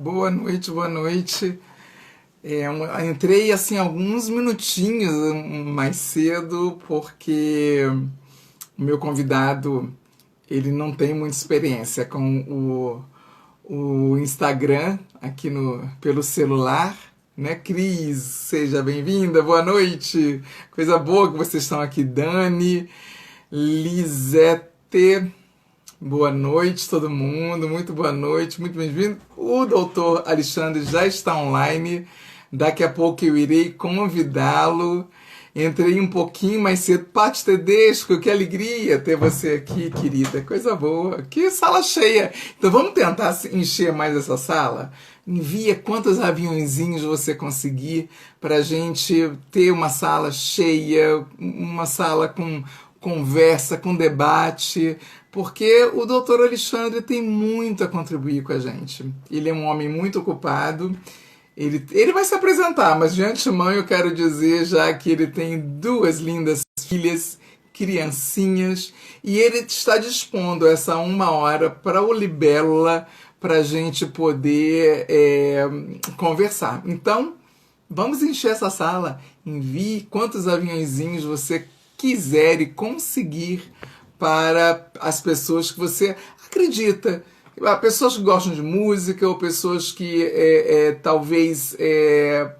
Boa noite, boa noite. Entrei assim alguns minutinhos mais cedo porque o meu convidado ele não tem muita experiência com o Instagram aqui pelo celular, né? Cris, seja bem-vinda, boa noite. Coisa boa que vocês estão aqui, Dani, Lisete. Boa noite, todo mundo. Muito boa noite, muito bem-vindo. O doutor Alexandre já está online. Daqui a pouco eu irei convidá-lo. Entrei um pouquinho mais cedo. Paty Tedesco, que alegria ter você aqui, querida. Coisa boa. Que sala cheia. Então vamos tentar encher mais essa sala? Envia quantos aviãozinhos você conseguir para a gente ter uma sala cheia, uma sala com conversa, com debate, porque o doutor Alexandre tem muito a contribuir com a gente. Ele é um homem muito ocupado, ele vai se apresentar, mas de antemão eu quero dizer já que ele tem duas lindas filhas, criancinhas, e ele está dispondo essa 1 hora para o Libélula, para a gente poder conversar. Então, vamos encher essa sala. Envie quantos aviãozinhos você quiser e conseguir para as pessoas que você acredita. Pessoas que gostam de música ou pessoas que talvez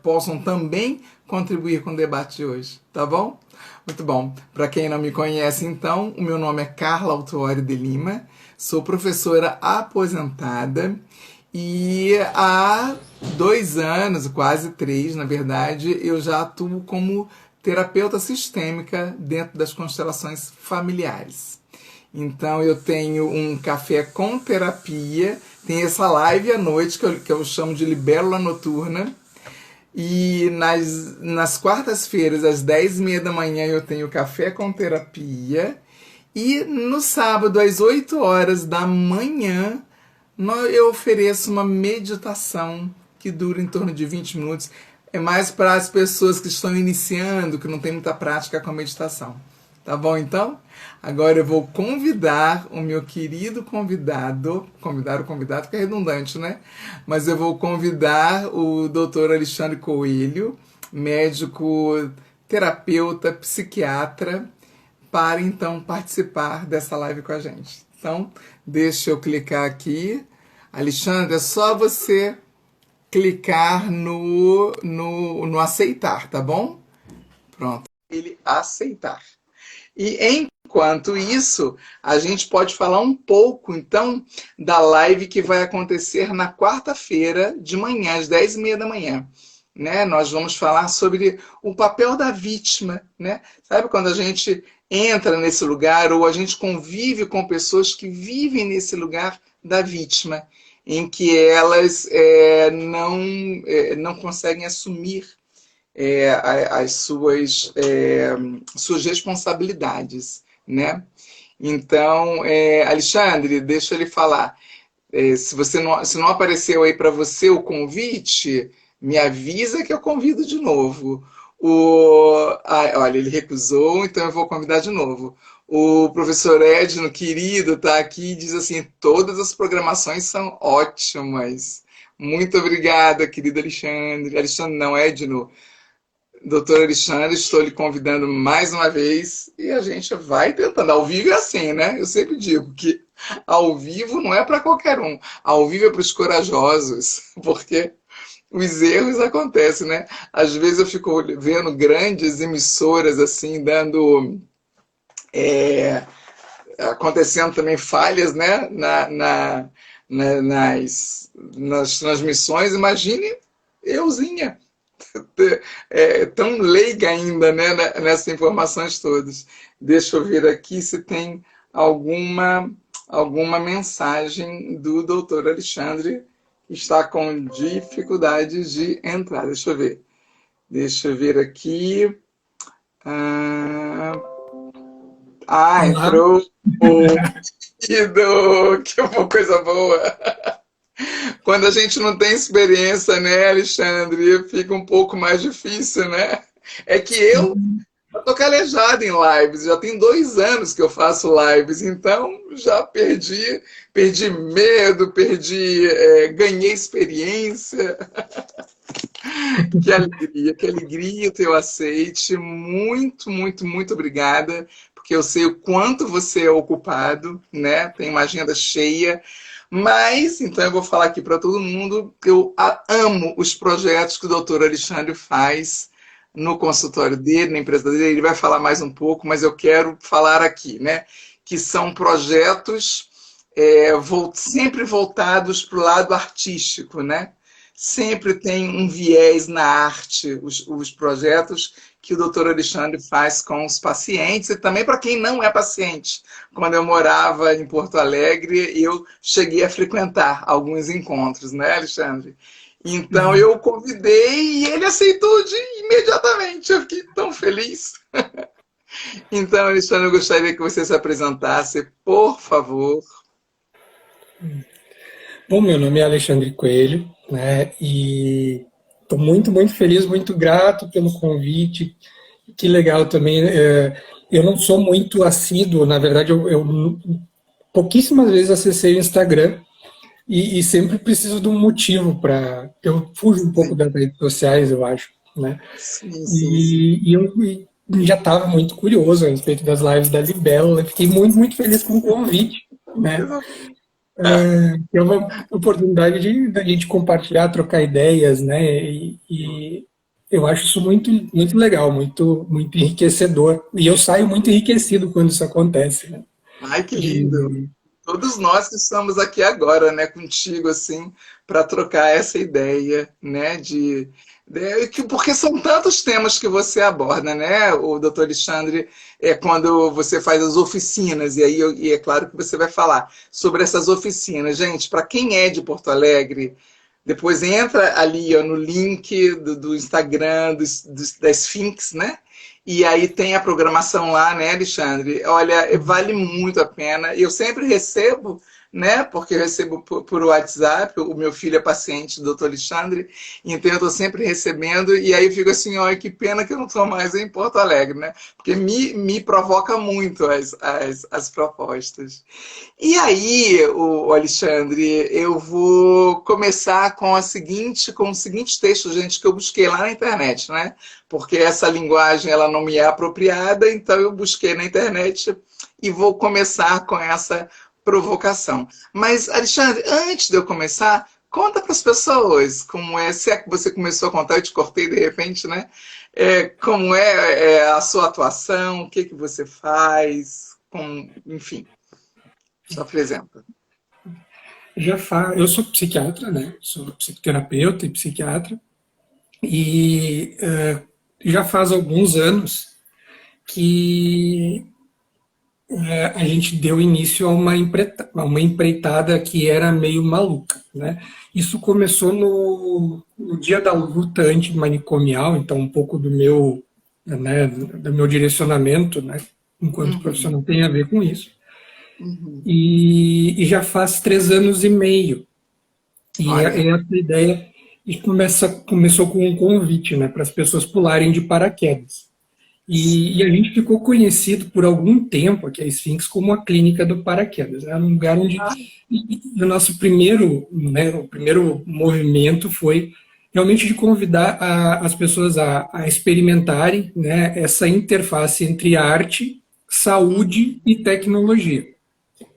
possam também contribuir com o debate de hoje. Tá bom? Muito bom. Para quem não me conhece, então, o meu nome é Carla Autuori de Lima. Sou professora aposentada e há 2 anos, quase 3, na verdade, eu já atuo como terapeuta sistêmica dentro das constelações familiares. Então eu tenho um café com terapia, tem essa live à noite que eu chamo de Libélula Noturna, e nas quartas-feiras, às 10h30 da manhã, eu tenho café com terapia, e no sábado, às 8 horas da manhã, eu ofereço uma meditação que dura em torno de 20 minutos. É mais para as pessoas que estão iniciando, que não tem muita prática com a meditação. Tá bom, então? Agora eu vou convidar o meu querido convidado, convidar o convidado que é redundante, né? Mas eu vou convidar o doutor Alexandre Coelho, médico, terapeuta, psiquiatra, para então participar dessa live com a gente. Então, deixa eu clicar aqui. Alexandre, é só você clicar no aceitar, tá bom? Pronto. Ele aceitar. E enquanto isso, a gente pode falar um pouco, então, da live que vai acontecer na quarta-feira de manhã, às 10h30 da manhã. Né? Nós vamos falar sobre o papel da vítima. Né? Sabe quando a gente entra nesse lugar ou a gente convive com pessoas que vivem nesse lugar da vítima, em que elas não conseguem assumir as suas responsabilidades, né? Então, Alexandre, deixa ele falar. Se não apareceu aí para você o convite, me avisa que eu convido de novo. Olha, ele recusou, então eu vou convidar de novo. O professor Edno, querido, está aqui e diz assim, todas as programações são ótimas. Muito obrigada, querido Alexandre. Alexandre não, Edno. Doutor Alexandre, estou lhe convidando mais uma vez e a gente vai tentando. Ao vivo é assim, né? Eu sempre digo que ao vivo não é para qualquer um. Ao vivo é para os corajosos, porque os erros acontecem, né? Às vezes eu fico vendo grandes emissoras assim, acontecendo também falhas, né? Nas transmissões. Imagine euzinha. Tão leiga ainda, né, nessas informações todas. Deixa eu ver aqui se tem alguma mensagem do doutor Alexandre, que está com dificuldades de entrar. Deixa eu ver aqui. Entrou. Que coisa boa. Quando a gente não tem experiência, né, Alexandre, fica um pouco mais difícil, né? É que eu tô calejado em lives, já tem 2 anos que eu faço lives, então já perdi medo, ganhei experiência. Que alegria o teu aceite. Muito, muito, muito obrigada, porque eu sei o quanto você é ocupado, né? Tem uma agenda cheia. Mas, então eu vou falar aqui para todo mundo, eu amo os projetos que o doutor Alexandre faz no consultório dele, na empresa dele. Ele vai falar mais um pouco, mas eu quero falar aqui, né? Que são projetos sempre voltados para o lado artístico, né? Sempre tem um viés na arte, os projetos que o doutor Alexandre faz com os pacientes e também para quem não é paciente. Quando eu morava em Porto Alegre, eu cheguei a frequentar alguns encontros, né, Alexandre? Então Uhum. eu convidei e ele aceitou imediatamente. Eu fiquei tão feliz. Então, Alexandre, eu gostaria que você se apresentasse, por favor. Bom, meu nome é Alexandre Coelho, né? E estou muito, muito feliz, muito grato pelo convite. Que legal também. Eu não sou muito assíduo, na verdade, eu pouquíssimas vezes acessei o Instagram e sempre preciso de um motivo para. Eu fujo um pouco Sim, das redes sociais, eu acho, né? sim, sim, sim. E eu já estava muito curioso a respeito das lives da Libela. Fiquei muito, muito feliz com o convite, né? É uma oportunidade da gente compartilhar, trocar ideias, né? E eu acho isso muito, muito legal, muito, muito enriquecedor. E eu saio muito enriquecido quando isso acontece, né? Ai, que lindo. De, Todos nós que estamos aqui agora, né, contigo, assim, para trocar essa ideia, né, porque são tantos temas que você aborda, né, o doutor Alexandre, quando você faz as oficinas, e é claro que você vai falar sobre essas oficinas. Gente, para quem é de Porto Alegre, depois entra ali ó, no link do Instagram, da Sphinx, né? E aí tem a programação lá, né, Alexandre? Olha, vale muito a pena. Eu sempre recebo, né? Porque eu recebo por WhatsApp, o meu filho é paciente do doutor Alexandre, então eu estou sempre recebendo, e aí eu fico assim, olha, que pena que eu não estou mais em Porto Alegre, né? Porque me provoca muito as propostas. E aí, o Alexandre, eu vou começar com o seguinte texto, gente, que eu busquei lá na internet, né? Porque essa linguagem ela não me é apropriada, então eu busquei na internet e vou começar com essa provocação. Mas, Alexandre, antes de eu começar, conta para as pessoas como é, se é que você começou a contar, eu te cortei de repente, né? Como a sua atuação, o que que você faz, enfim. Se apresenta. eu sou psiquiatra, né? Sou psicoterapeuta e psiquiatra. E já faz alguns anos que a gente deu início a uma empreitada que era meio maluca, né? Isso começou no dia da luta antimanicomial, então um pouco do meu direcionamento, né, enquanto Uhum, profissional tem a ver com isso. uhum. E já faz 3 anos e meio. E Olha, essa ideia começou com um convite, né, para as pessoas pularem de paraquedas. E a gente ficou conhecido por algum tempo aqui a Sphinx como a clínica do paraquedas. Era um lugar onde o nosso primeiro, né, o primeiro movimento foi realmente de convidar as pessoas a experimentarem, né, essa interface entre arte, saúde e tecnologia,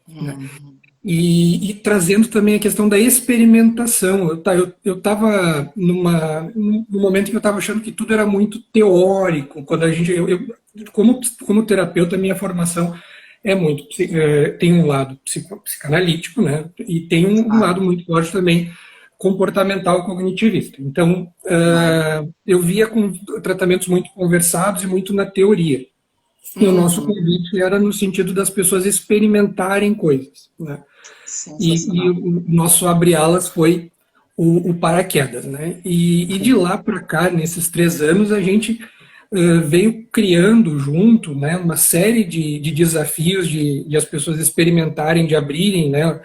né? uhum. E trazendo também a questão da experimentação. Eu estava num momento que eu estava achando que tudo era muito teórico. Quando a gente, como terapeuta, a minha formação é muito, tem um lado psicanalítico, né? E tem um Ah, lado muito forte também comportamental cognitivista. Então, ah, eu via com tratamentos muito conversados e muito na teoria. E o nosso uhum. convite era no sentido das pessoas experimentarem coisas, né? E Sensacional. o nosso abre-alas foi o paraquedas, né? E de lá para cá, nesses 3 anos, a gente veio criando junto, né, uma série de desafios de as pessoas experimentarem, de abrirem, né,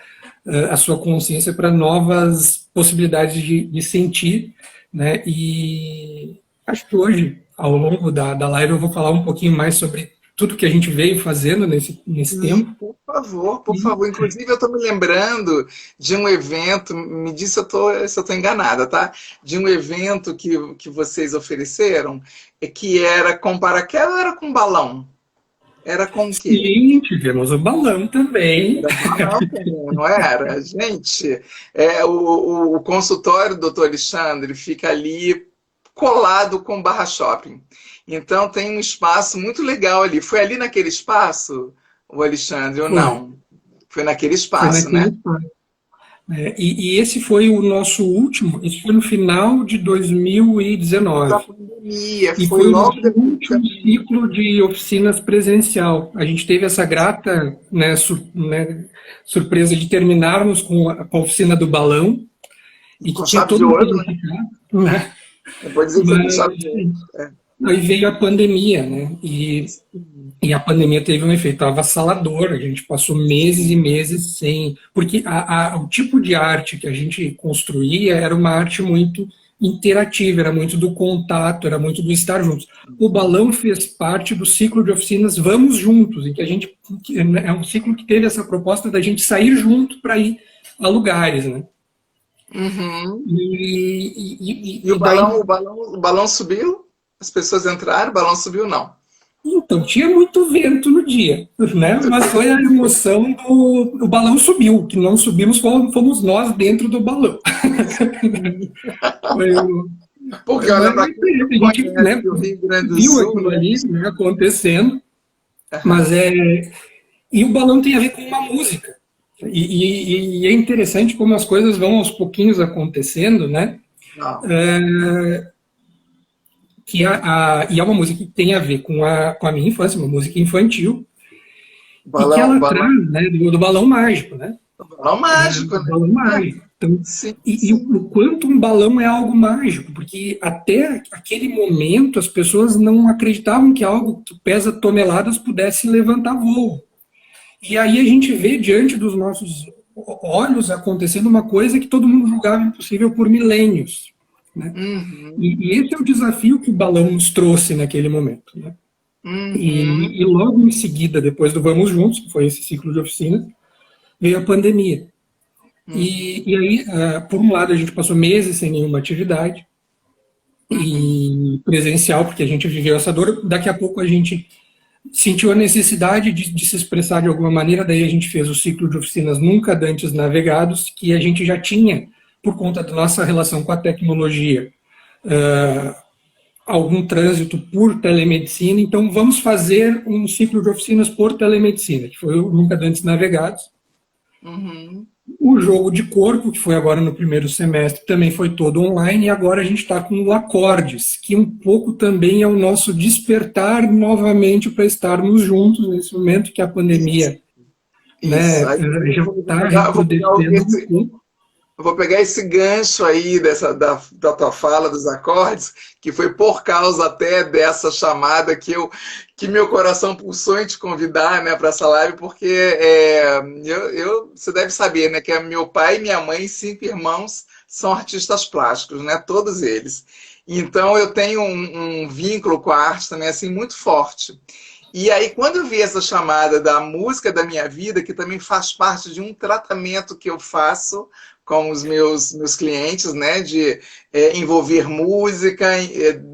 a sua consciência para novas possibilidades de sentir, né? E acho que hoje ao longo da live eu vou falar um pouquinho mais sobre tudo que a gente veio fazendo nesse tempo. Por favor, por E, favor. Inclusive, eu estou me lembrando de um evento, me diz se eu tô enganada, tá? De um evento que vocês ofereceram, que era com paraquedas ou era com balão? Era com o quê? sim, tivemos o balão também. Era balão também, não era? Gente, o consultório do Dr. Alexandre fica ali colado com o Barra Shopping. Então tem um espaço muito legal ali. Foi ali naquele espaço, o Alexandre, ou Foi, não? Foi naquele foi espaço, naquele né? espaço. E esse foi o nosso último, esse foi no final de Da 2019. pandemia, E foi foi o nosso logo depois da último ciclo de oficinas presencial. A gente teve essa grata, né, surpresa de terminarmos com a oficina do balão, e que com tinha chave de todo um ouro, né? significado, né? Eu vou dizer que foi com Mas chave de ouro. É. aí veio a pandemia, né? E a pandemia teve um efeito avassalador. A gente passou meses e meses sem. Porque o tipo de arte que a gente construía era uma arte muito interativa, era muito do contato, era muito do estar juntos. O balão fez parte do ciclo de oficinas Vamos Juntos, em que a gente. É um ciclo que teve essa proposta da gente sair junto para ir a lugares, né? Uhum. E E daí o balão subiu? As pessoas entraram, o balão subiu, não. então, tinha muito vento no dia, né? Mas foi a emoção do o balão subiu, que não subimos fomos nós dentro do balão. Foi Porque olha, mas para quem não a gente, né, conhece o Rio Grande do viu Sul, aquilo né? ali, né, acontecendo, mas Aham. e o balão tem a ver com uma música. E é interessante como as coisas vão aos pouquinhos acontecendo, né? Não. E é uma música que tem a ver com a minha infância, uma música infantil, e que Balão, ela balão, traz, né, do balão mágico, né? balão mágico, O né? balão mágico. Então, Sim, e sim. o quanto um balão é algo mágico, porque até aquele momento as pessoas não acreditavam que algo que pesa toneladas pudesse levantar voo. E aí a gente vê diante dos nossos olhos acontecendo uma coisa que todo mundo julgava impossível por milênios. Né? Uhum, E esse é o desafio que o balão nos trouxe naquele momento. Né? E uhum, logo em seguida, depois do Vamos Juntos, que foi esse ciclo de oficina, veio a pandemia. E uhum, aí, por um lado, a gente passou meses sem nenhuma atividade uhum, e presencial, porque a gente viveu essa dor. Daqui a pouco a gente sentiu a necessidade de se expressar de alguma maneira, daí a gente fez o ciclo de oficinas Nunca Dantes Navegados, que a gente já tinha, por conta da nossa relação com a tecnologia, algum trânsito por telemedicina, então vamos fazer um ciclo de oficinas por telemedicina, que foi o Nunca Dantes Navegados. uhum. O jogo de corpo, que foi agora no primeiro semestre, também foi todo online, e agora a gente está com o Acordes, que um pouco também é o nosso despertar novamente para estarmos juntos nesse momento que a Isso, pandemia, isso. né, Aí já está recrudescendo um pouco. eu vou pegar esse gancho aí da tua fala dos acordes, que foi por causa até dessa chamada que meu coração pulsou em te convidar, né, para essa live, porque você deve saber, né, que é meu pai, minha mãe e 5 irmãos são artistas plásticos, né, todos eles. Então eu tenho um vínculo com a arte também assim muito forte. E aí, quando eu vi essa chamada da música da minha vida, que também faz parte de um tratamento que eu faço com os meus clientes, né, de envolver música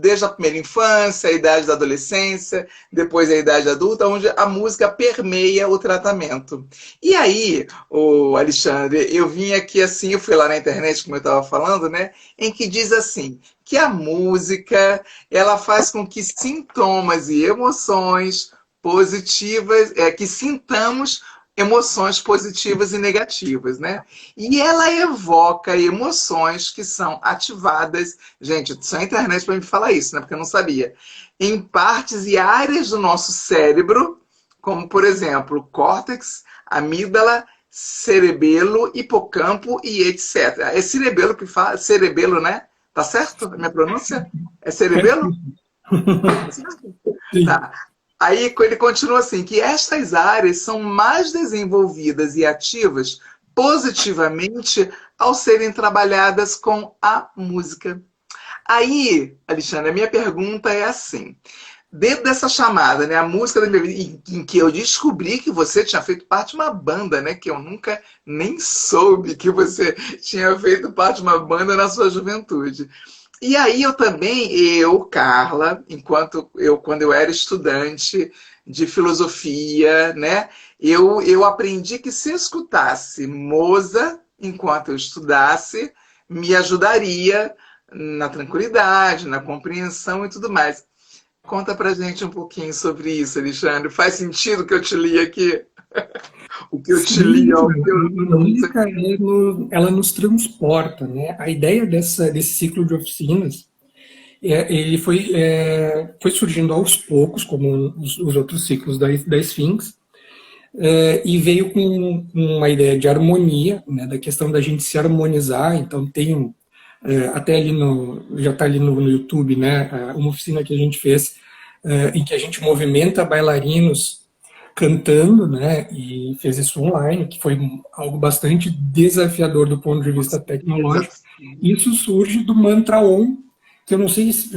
desde a primeira infância, a idade da adolescência, depois a idade adulta, onde a música permeia o tratamento. E aí, o Alexandre, eu vim aqui assim, eu fui lá na internet, como eu estava falando, né, em que diz assim, que a música ela faz com que sintomas e emoções positivas, que sintamos emoções positivas e negativas, né? E ela evoca emoções que são ativadas, gente, só a internet para me falar isso, né? Porque eu não sabia. Em partes e áreas do nosso cérebro, como por exemplo, córtex, amígdala, cerebelo, hipocampo e etc. É cerebelo que fala, cerebelo, né? Tá certo a minha pronúncia? É cerebelo? Tá certo? Sim. Tá. Aí ele continua assim, que estas áreas são mais desenvolvidas e ativas positivamente ao serem trabalhadas com a música. Aí, Alexandre, a minha pergunta é assim: dentro dessa chamada, né, a música da minha vida, em que eu descobri que você tinha feito parte de uma banda, né, que eu nunca nem soube que você tinha feito parte de uma banda na sua juventude. E aí eu também, Carla, quando eu era estudante de filosofia, né, eu aprendi que se eu escutasse Mozart enquanto eu estudasse, me ajudaria na tranquilidade, na compreensão e tudo mais. Conta pra gente um pouquinho sobre isso, Alexandre. Faz sentido o que eu te li aqui? O que eu te li, Sim, ó, o que eu a música ela nos transporta, né? A ideia desse ciclo de oficinas, ele foi surgindo aos poucos, como os outros ciclos da Sphinx, e veio com uma ideia de harmonia, né? Da questão da gente se harmonizar. Então até ali já está ali no YouTube, né? Uma oficina que a gente fez em que a gente movimenta bailarinos cantando, né, e fez isso online, que foi algo bastante desafiador do ponto de vista tecnológico. desafio. Isso surge do mantra Om, que eu não sei se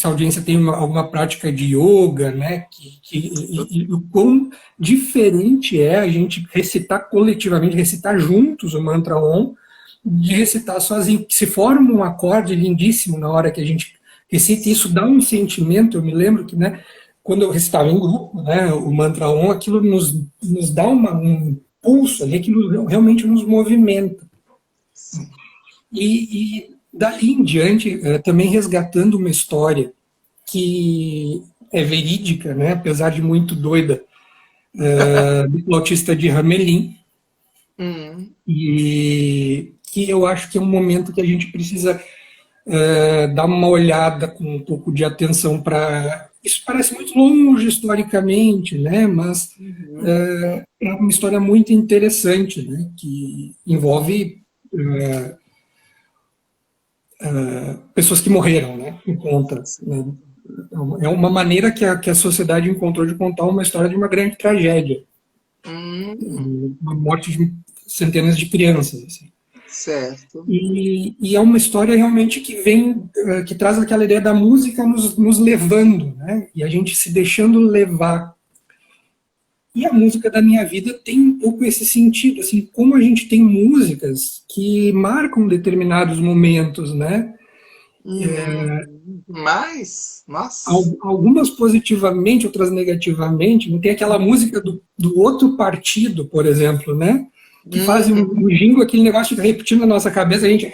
a audiência tem alguma prática de yoga, né, e o quão diferente é a gente recitar coletivamente, recitar juntos o mantra Om, de recitar sozinho, que se forma um acorde lindíssimo na hora que a gente recita, e isso dá um sentimento. Eu me lembro que, né, quando eu recitava em grupo, né, o mantra Om, aquilo nos dá um pulso ali, aquilo realmente nos movimenta. E dali em diante, também resgatando uma história que é verídica, né, apesar de muito doida, do flautista de Hamelin, Hum, e que eu acho que é um momento que a gente precisa dar uma olhada com um pouco de atenção para. Isso parece muito longe historicamente, né? Mas uhum. é uma história muito interessante, né? Que envolve pessoas que morreram, né? Em conta, né? É uma maneira que a sociedade encontrou de contar uma história de uma grande tragédia, Hum, uma morte de centenas de crianças, assim. certo. E é uma história realmente que vem, que traz aquela ideia da música nos levando, né? E a gente se deixando levar. E a música da minha vida tem um pouco esse sentido, assim, como a gente tem músicas que marcam determinados momentos, né? Mas, nossa. Algumas positivamente, outras negativamente. Não tem aquela música do outro partido, por exemplo, né? Que faz Uhum, um jingle, aquele negócio fica repetindo na nossa cabeça, a gente.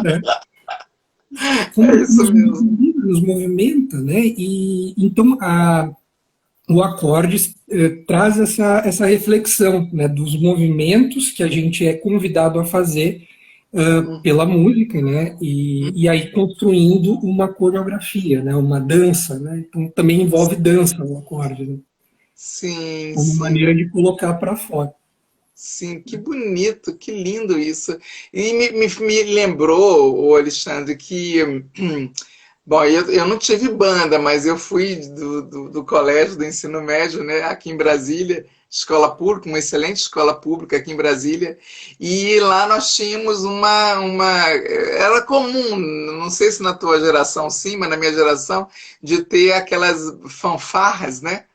Né? é Como isso mesmo. nos movimenta, né? E então o acorde traz essa reflexão, né, dos movimentos que a gente é convidado a fazer Uhum, pela música, né, e aí construindo uma coreografia, né, uma dança, né, então também envolve dança o acorde, né, sim, como sim. maneira de colocar para fora. Sim, que bonito, que lindo isso. E me lembrou, o Alexandre, que, bom, eu não tive banda, mas eu fui do colégio, do ensino médio, né, aqui em Brasília, escola pública, uma excelente escola pública aqui em Brasília, e lá nós tínhamos era comum, não sei se na tua geração sim, mas na minha geração, de ter aquelas fanfarras, né?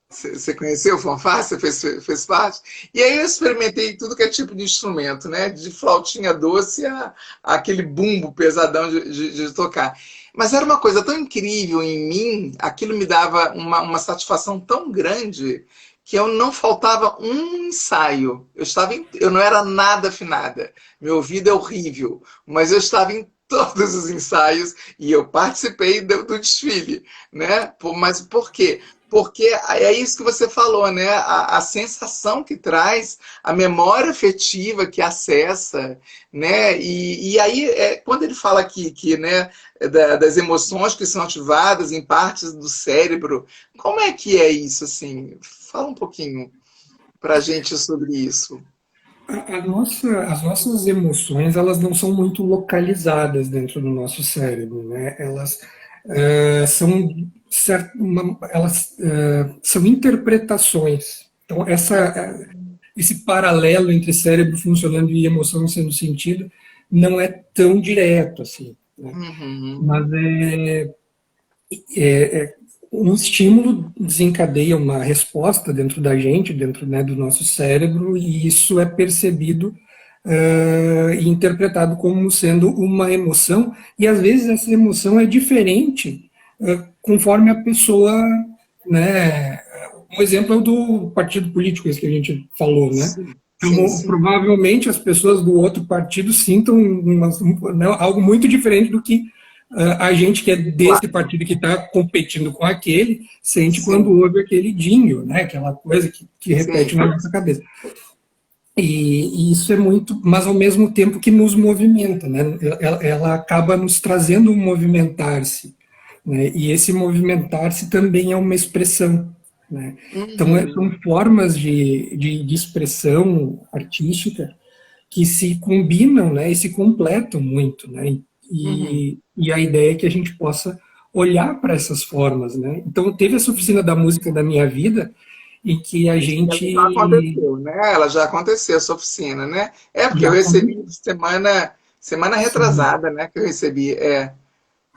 Você conheceu o fanfarra? Você fez parte? E aí eu experimentei tudo que é tipo de instrumento, né? De flautinha doce a aquele bumbo pesadão de tocar. Mas era uma coisa tão incrível em mim, aquilo me dava uma satisfação tão grande que eu não faltava um ensaio. Eu não era nada afinada. Meu ouvido é horrível, mas eu estava em todos os ensaios e eu participei do desfile, né? Mas por quê? Porque é isso que você falou, né? A sensação que traz, a memória afetiva que acessa, né? E aí, quando ele fala aqui que, né, das emoções que são ativadas em partes do cérebro, como é que é isso, assim? Fala um pouquinho pra gente sobre isso. As nossas emoções, elas não são muito localizadas dentro do nosso cérebro, né? Elas são interpretações. Então, esse paralelo entre cérebro funcionando e emoção sendo sentido não é tão direto assim, né? Uhum. Mas um estímulo desencadeia uma resposta dentro da gente, dentro, né, do nosso cérebro, e isso é percebido e interpretado como sendo uma emoção, e às vezes essa emoção é diferente conforme a pessoa, né? Um exemplo é o do partido político, esse que a gente falou, né? Sim, sim, Então, sim. provavelmente as pessoas do outro partido sintam né, algo muito diferente do que a gente que é desse Claro. partido que está competindo com aquele sente quando Sim, ouve aquele dinho, né? Aquela coisa que repete sim, na nossa cabeça. E isso é muito, mas ao mesmo tempo que nos movimenta, né? Ela acaba nos trazendo um movimentar-se, né? E esse movimentar-se também é uma expressão, né? Então, uhum, são formas de expressão artística que se combinam, né? E se completam muito, né? uhum. E a ideia é que a gente possa olhar para essas formas, né? Então, teve essa oficina da música da minha vida em que a Ela já gente aconteceu, né? Ela já aconteceu, essa oficina, né? É porque eu já recebi semana sim, retrasada, né? Que eu recebi. É.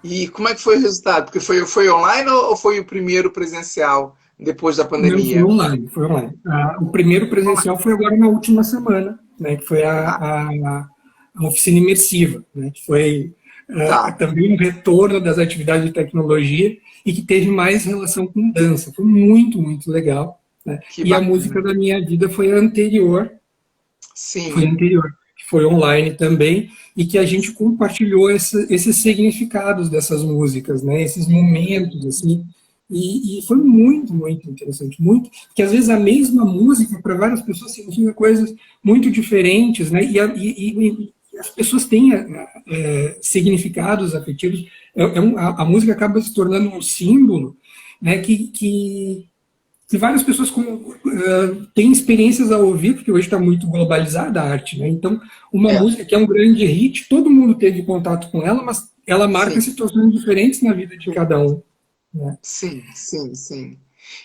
E como é que foi o resultado? Porque foi online ou foi o primeiro presencial depois da não, foi pandemia? online, foi online. O primeiro presencial foi agora na última semana, né, que foi Tá, a oficina imersiva, né, que foi tá. também um retorno das atividades de tecnologia e que teve mais relação com dança. Foi muito, muito legal. Né? Que E a música bacana. da minha vida foi Sim, anterior, que foi online também, e que a gente compartilhou esses significados dessas músicas, né? Esses momentos, assim, e foi muito, muito interessante, muito, porque às vezes a mesma música para várias pessoas significa coisas muito diferentes, né? E as pessoas têm significados afetivos. A música acaba se tornando um símbolo, né? Que várias pessoas têm experiências ao ouvir, porque hoje está muito globalizada a arte, né? Então, uma é, música que é um grande hit, todo mundo teve contato com ela, mas ela marca sim, situações diferentes na vida de cada um, né? sim, sim, sim.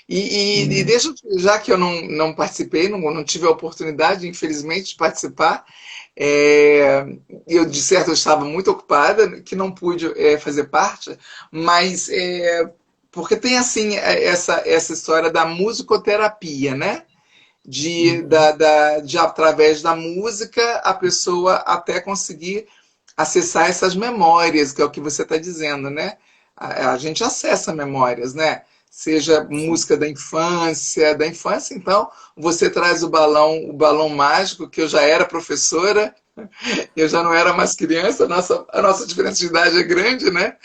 E deixa, já que eu não participei, não tive a oportunidade, infelizmente, de participar, é, eu de certo eu estava muito ocupada, que não pude fazer parte, mas porque tem assim essa história da musicoterapia, né? De através da música a pessoa até conseguir acessar essas memórias, que é o que você está dizendo, né? A gente acessa memórias, né? Seja música da infância, então você traz o balão mágico, que eu já era professora, eu já não era mais criança, a nossa diferença de idade é grande, né?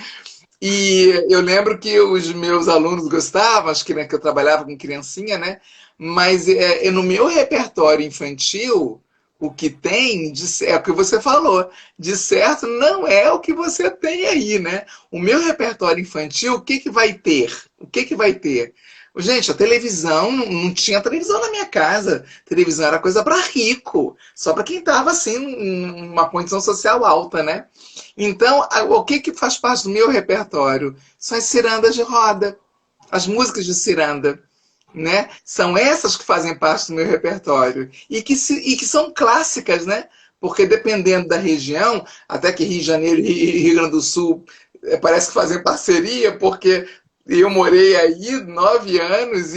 E eu lembro que os meus alunos gostavam, acho que, né, que eu trabalhava com criancinha, né? Mas no meu repertório infantil, o que tem, é o que você falou, de certo não é o que você tem aí, né? O meu repertório infantil, o que que vai ter? O que que vai ter? Gente, a televisão, não tinha televisão na minha casa. Televisão era coisa para rico, só para quem estava assim, numa condição social alta, né? Então, o que que faz parte do meu repertório? São as cirandas de roda, as músicas de ciranda, né? São essas que fazem parte do meu repertório e que são clássicas, né? Porque dependendo da região, até que Rio de Janeiro e Rio Grande do Sul parece que fazem parceria, porque eu morei aí 9 anos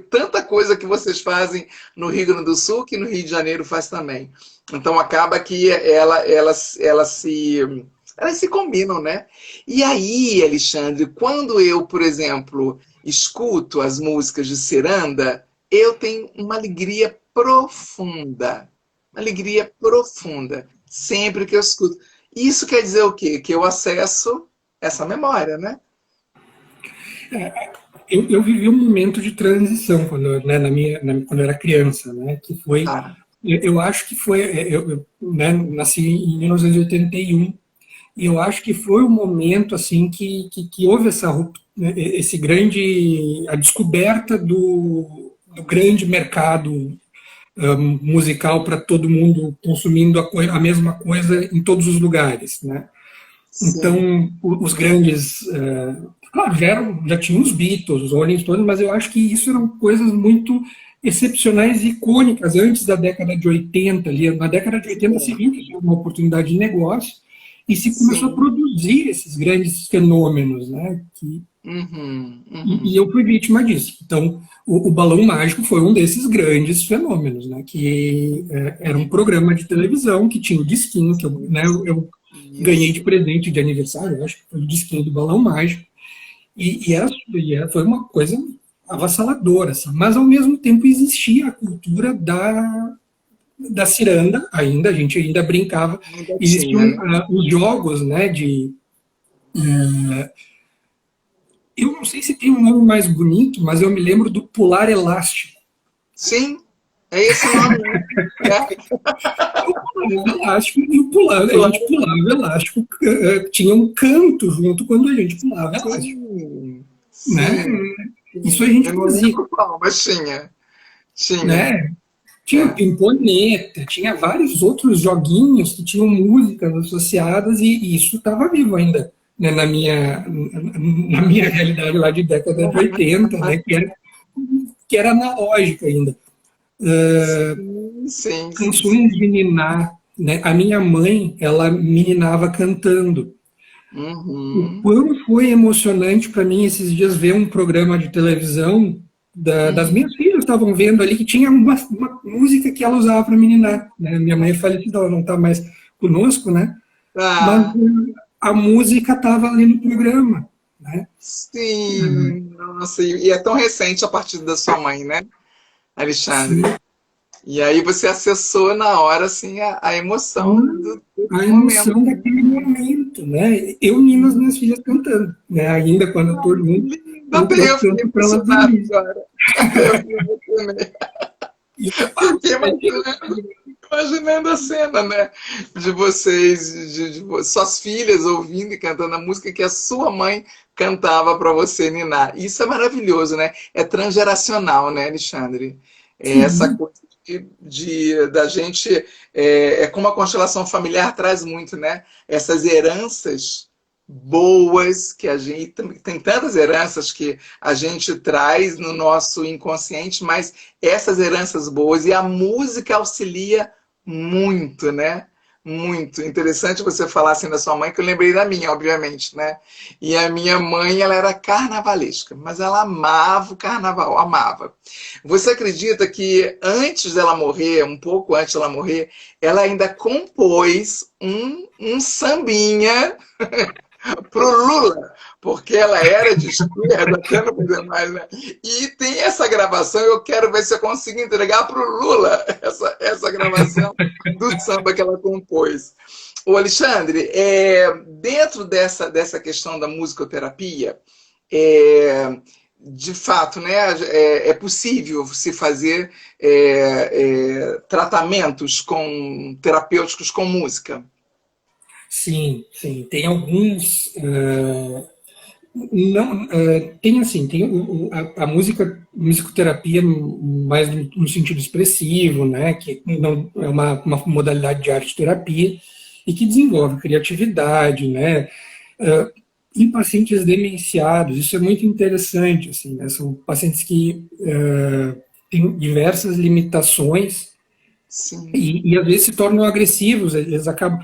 tanta coisa que vocês fazem no Rio Grande do Sul que no Rio de Janeiro faz também. Então acaba que elas se combinam, né? E aí, Alexandre, quando eu, por exemplo, escuto as músicas de ciranda, eu tenho uma alegria profunda. Uma alegria profunda. Sempre que eu escuto. Isso quer dizer o quê? Que eu acesso essa memória, né? Eu vivi um momento de transição quando, né, quando eu era criança, né? Que foi, Tá. eu acho que foi, né, nasci em 1981. E eu acho que foi o momento assim que houve né, esse grande a descoberta do grande mercado musical para todo mundo consumindo a mesma coisa em todos os lugares, né? Sim. Então os grandes, claro, já tinham os Beatles, os Rolling Stones, mas eu acho que isso eram coisas muito excepcionais e icônicas antes da década de 80. Ali, na década de 80 se viu que tinha uma oportunidade de negócio e se começou a Sim. produzir esses grandes fenômenos, né? Uhum, E uhum. eu fui vítima disso. Então, o Balão Mágico foi um desses grandes fenômenos, né? Que era um programa de televisão que tinha o disquinho, que eu, né, eu ganhei de Isso. presente de aniversário, eu acho que foi o disquinho do Balão Mágico, foi uma coisa avassaladora, assim. Mas, ao mesmo tempo, existia a cultura da ciranda, ainda, a gente ainda brincava, Ainda existiam tinha, né? os jogos, né, eu não sei se tem um nome mais bonito, mas eu me lembro do pular elástico. Sim, é esse nome, né? É. Eu pulava elástico e a gente pulava elástico, tinha um canto junto quando a gente pulava elástico, Sim, né? sim, Isso a sim. gente Eu não fazia, lembro qual, mas tinha. Tinha. né? Tinha É. pimponeta, tinha vários outros joguinhos que tinham músicas associadas e isso estava vivo ainda, né, na minha realidade lá de década de 80, né, que era analógica ainda. Sim, sim, sim, Canções sim. de ninar, né? A minha mãe, ela me ninava cantando. O Uhum, quão foi emocionante para mim esses dias ver um programa de televisão das uhum. minhas filhas estavam vendo ali que tinha uma música que ela usava para me ninar, né? Minha mãe é falecida, ela não está mais conosco, né? Mas Tá. a música estava ali no programa, né? Sim, nossa, e é tão recente a partir da sua mãe, né, Sim, Alexandre? E aí você acessou na hora, assim, a emoção a desse momento. emoção daquele momento, né? Eu nino as minhas filhas cantando, né? Ainda quando eu estou Ai, que junto, lindo! Até eu eu fiquei canto para elas emocionado dormirem. agora. Até eu me emocionei. Isso é Eu fácil, fiquei né? imaginando a cena, né? De vocês, suas filhas ouvindo e cantando a música que a sua mãe cantava para você ninar. Isso é maravilhoso, né? É transgeracional, né, Alexandre? É essa Sim, coisa da gente. É como a constelação familiar traz muito, né? Essas heranças boas que a gente tem tantas heranças que a gente traz no nosso inconsciente, mas essas heranças boas e a música auxilia muito, né? Muito interessante você falar assim da sua mãe, que eu lembrei da minha, obviamente, né? E a minha mãe, ela era carnavalesca, mas ela amava o carnaval, amava. Você acredita que antes dela morrer, um pouco antes dela morrer, ela ainda compôs um sambinha pro Lula, porque ela era de esquerda, até não poder mais, né? E tem essa gravação, eu quero ver se eu consigo entregar pro Lula essa gravação do samba que ela compôs. O Alexandre, dentro dessa questão da musicoterapia, de fato, né, é possível se fazer tratamentos terapêuticos com música. sim, sim. Tem alguns. Não, tem assim, tem a música, musicoterapia mais no sentido expressivo, né? Que não é uma modalidade de arte terapia e que desenvolve criatividade, né? Uh, em pacientes demenciados, isso é muito interessante, assim, né? São pacientes que têm diversas limitações Sim. e às vezes se tornam agressivos, eles acabam.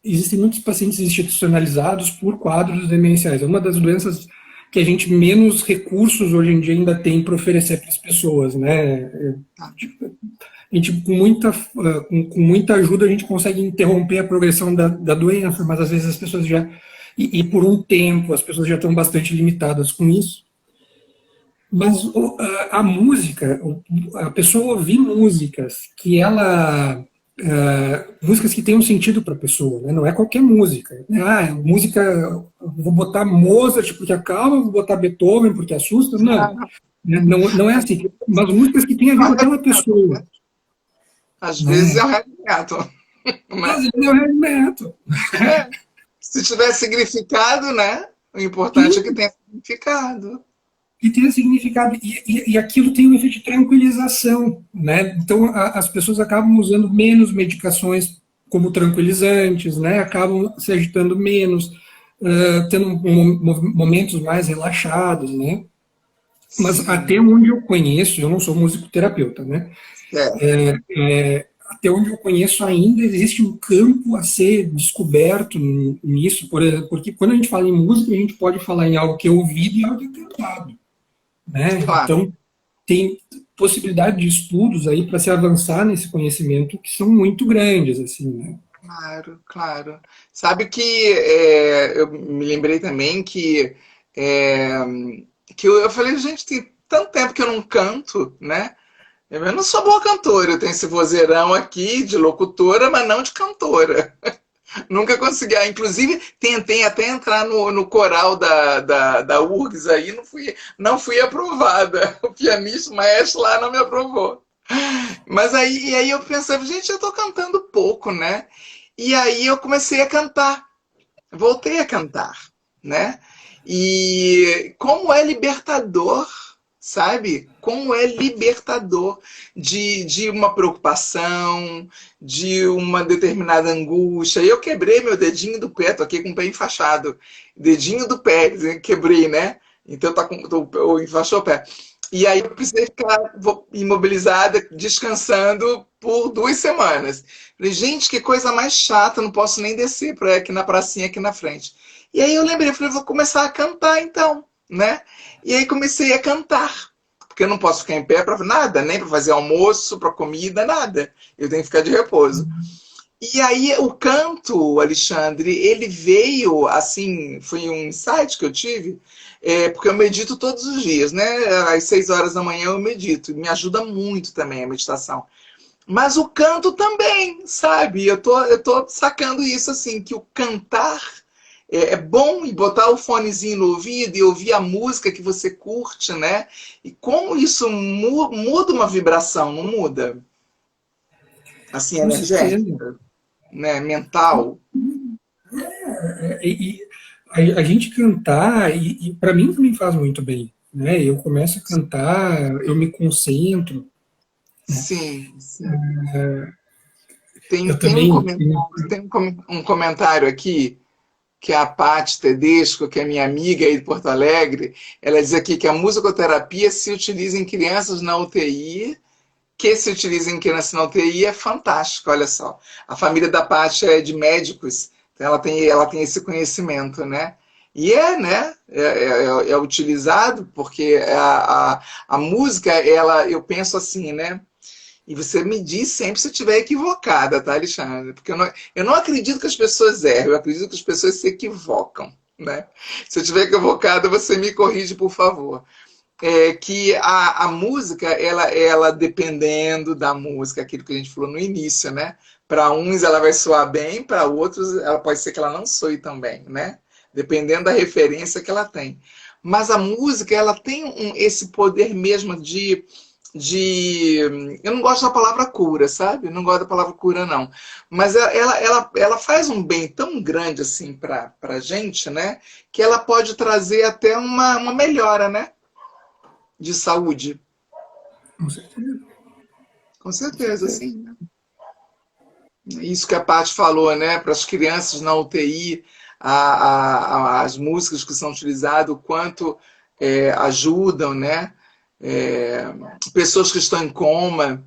Existem muitos pacientes institucionalizados por quadros demenciais. É uma das doenças que a gente menos recursos hoje em dia ainda tem para oferecer para as pessoas, né? A gente com muita ajuda a gente consegue interromper a progressão da doença, mas às vezes as pessoas já e por um tempo as pessoas já estão bastante limitadas com isso. Mas a música, a pessoa ouvir músicas que ela. Músicas que têm um sentido para a pessoa, né? Não é qualquer música. Música, vou botar Mozart porque acalma, vou botar Beethoven porque assusta. Não, Ah, né? Não é assim. Mas músicas que têm a ver com aquela pessoa. às vezes é Né? um heavy metal, Às né? vezes é o heavy metal. É, se tiver significado, né? O importante é que tenha significado. E tem significado, e aquilo tem um efeito de tranquilização, né? Então as pessoas acabam usando menos medicações como tranquilizantes, né? Acabam se agitando menos, tendo momentos mais relaxados, né? Mas Sim, até onde eu conheço, eu não sou musicoterapeuta, né? certo. Até onde eu conheço ainda existe um campo a ser descoberto nisso, por exemplo, porque quando a gente fala em música, a gente pode falar em algo que é ouvido e algo que é cantado, né? Claro. Então, tem possibilidade de estudos aí para se avançar nesse conhecimento que são muito grandes, assim, né? Claro, claro. Sabe que eu me lembrei também é, que eu falei, gente, tem tanto tempo que eu não canto, né? Eu não sou boa cantora, eu tenho esse vozeirão aqui de locutora, mas não de cantora. Nunca consegui. Ah, inclusive, tentei até entrar no coral da URGS aí, não fui aprovada. O pianista, o maestro lá não me aprovou. Mas aí eu pensava, gente, eu tô cantando pouco, né? E aí eu comecei a cantar, voltei a cantar, né? E como é libertador, sabe? Como é libertador de uma preocupação, de uma determinada angústia. Eu quebrei meu dedinho do pé, tô aqui com o pé enfaixado. Dedinho do pé, quebrei, né? Então enfaixou o pé. E aí eu precisei ficar imobilizada, descansando por 2 semanas. Falei, gente, que coisa mais chata, não posso nem descer para aqui na pracinha aqui na frente. E aí eu lembrei, falei, vou começar a cantar então, né? E aí comecei a cantar, porque eu não posso ficar em pé para nada, nem para fazer almoço, para comida, nada. Eu tenho que ficar de repouso. E aí o canto, Alexandre, ele veio assim, foi um insight que eu tive, porque eu medito todos os dias, né? Às 6 horas da manhã eu medito, me ajuda muito também a meditação. Mas o canto também, sabe? Eu tô sacando isso assim, que o cantar é bom e botar o fonezinho no ouvido e ouvir a música que você curte, né? E como isso muda uma vibração, não muda? Assim, Com certeza. energética, né? Mental. E a gente cantar, e para mim também faz muito bem, né? Eu começo a cantar, eu me concentro, né? Sim, sim. Tem, Eu tem um também, comentário, um comentário aqui que é a Paty Tedesco, que é minha amiga aí de Porto Alegre, ela diz aqui que a musicoterapia se utiliza em crianças na UTI, que se utiliza em crianças na UTI é fantástico, olha só. A família da Paty é de médicos, então ela tem esse conhecimento, né? E né? É utilizado porque a música, eu penso assim, né? E você me diz sempre se eu estiver equivocada, tá, Alexandre? Porque eu não acredito que as pessoas erram, eu acredito que as pessoas se equivocam, né? Se eu estiver equivocada, você me corrige, por favor. Que a música, ela dependendo da música, aquilo que a gente falou no início, né? Para uns ela vai soar bem, para outros ela pode ser que ela não soe tão bem, né? Dependendo da referência que ela tem. Mas a música, ela tem esse poder mesmo de. Eu não gosto da palavra cura, sabe? Eu não gosto da palavra cura, não. Mas ela faz um bem tão grande assim para gente, né? Que ela pode trazer até uma melhora, né? De saúde. com certeza, Com com certeza, certeza. sim. Né? Isso que a Paty falou, né? Para as crianças na UTI, as músicas que são utilizadas, o quanto ajudam, né? É, pessoas que estão em coma,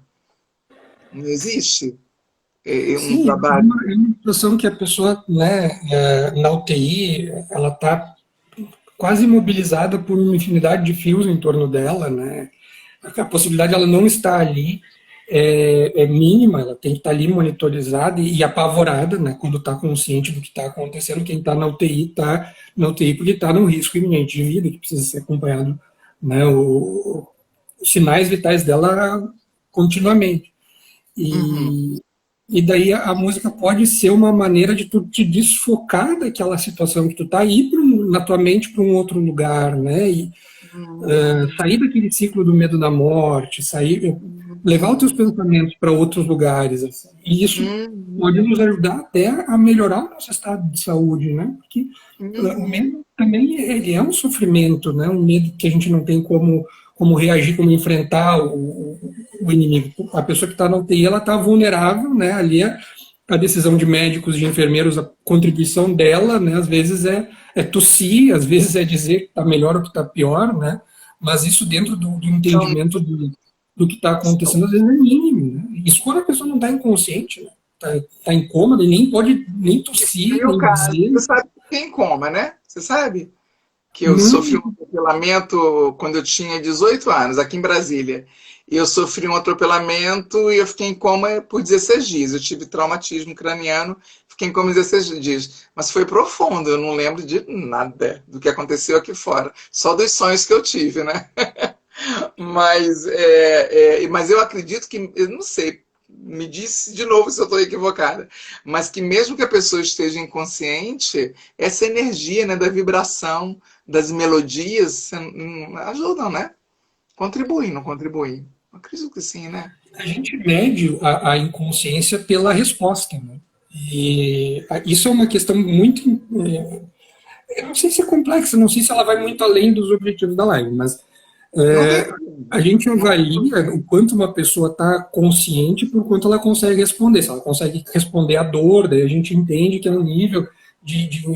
não existe um Sim, trabalho. é uma situação que a pessoa, né, na UTI, ela está quase imobilizada por uma infinidade de fios em torno dela, né? A possibilidade de ela não estar ali é mínima, ela tem que estar ali monitorizada e apavorada, né, quando está consciente do que está acontecendo. Quem está na UTI porque está num risco iminente de vida, que precisa ser acompanhado, né, os sinais vitais dela continuamente. Uhum. E, e daí a música pode ser uma maneira de tu te desfocar daquela situação que tu tá e ir na tua mente para um outro lugar, né? E sair daquele ciclo do medo da morte, levar os teus Uhum. pensamentos para outros lugares, assim. E isso pode Uhum. nos ajudar até a melhorar o nosso estado de saúde, né? Porque o Uhum. medo também ele é um sofrimento, né? Um medo que a gente não tem como reagir, como enfrentar o inimigo. A pessoa que está na UTI, ela está vulnerável, né? Ali a decisão de médicos, de enfermeiros, a contribuição dela, né? Às vezes é tossir, às vezes é dizer que está melhor ou que está pior, né? mas isso dentro do Então, entendimento do que está acontecendo, às vezes é mínimo, né? Isso quando a pessoa não está inconsciente, né? Tá em coma, ele nem pode nem tossir, meu nem caso, dizer, você sabe que tem coma, né? Você sabe? Que eu sofri não, um atropelamento quando eu tinha 18 anos, aqui em Brasília. E eu sofri um atropelamento e eu fiquei em coma por 16 dias. Eu tive traumatismo craniano, fiquei em coma 16 dias. Mas foi profundo, eu não lembro de nada do que aconteceu aqui fora. Só dos sonhos que eu tive, né? Mas eu acredito que, eu não sei, me disse de novo se eu estou equivocada, mas que mesmo que a pessoa esteja inconsciente, essa energia, né, da vibração, das melodias, ajudam, né? Contribuem, não contribuem? Acredito que sim, né? a gente mede a inconsciência pela resposta, né? E isso é uma questão muito. Eu não sei se é complexa, não sei se ela vai muito além dos objetivos da live, mas Não tem é, problema. a gente Não tem avalia problema. o quanto uma pessoa está consciente por quanto ela consegue responder. Se ela consegue responder à dor, daí a gente entende que é um nível de, de,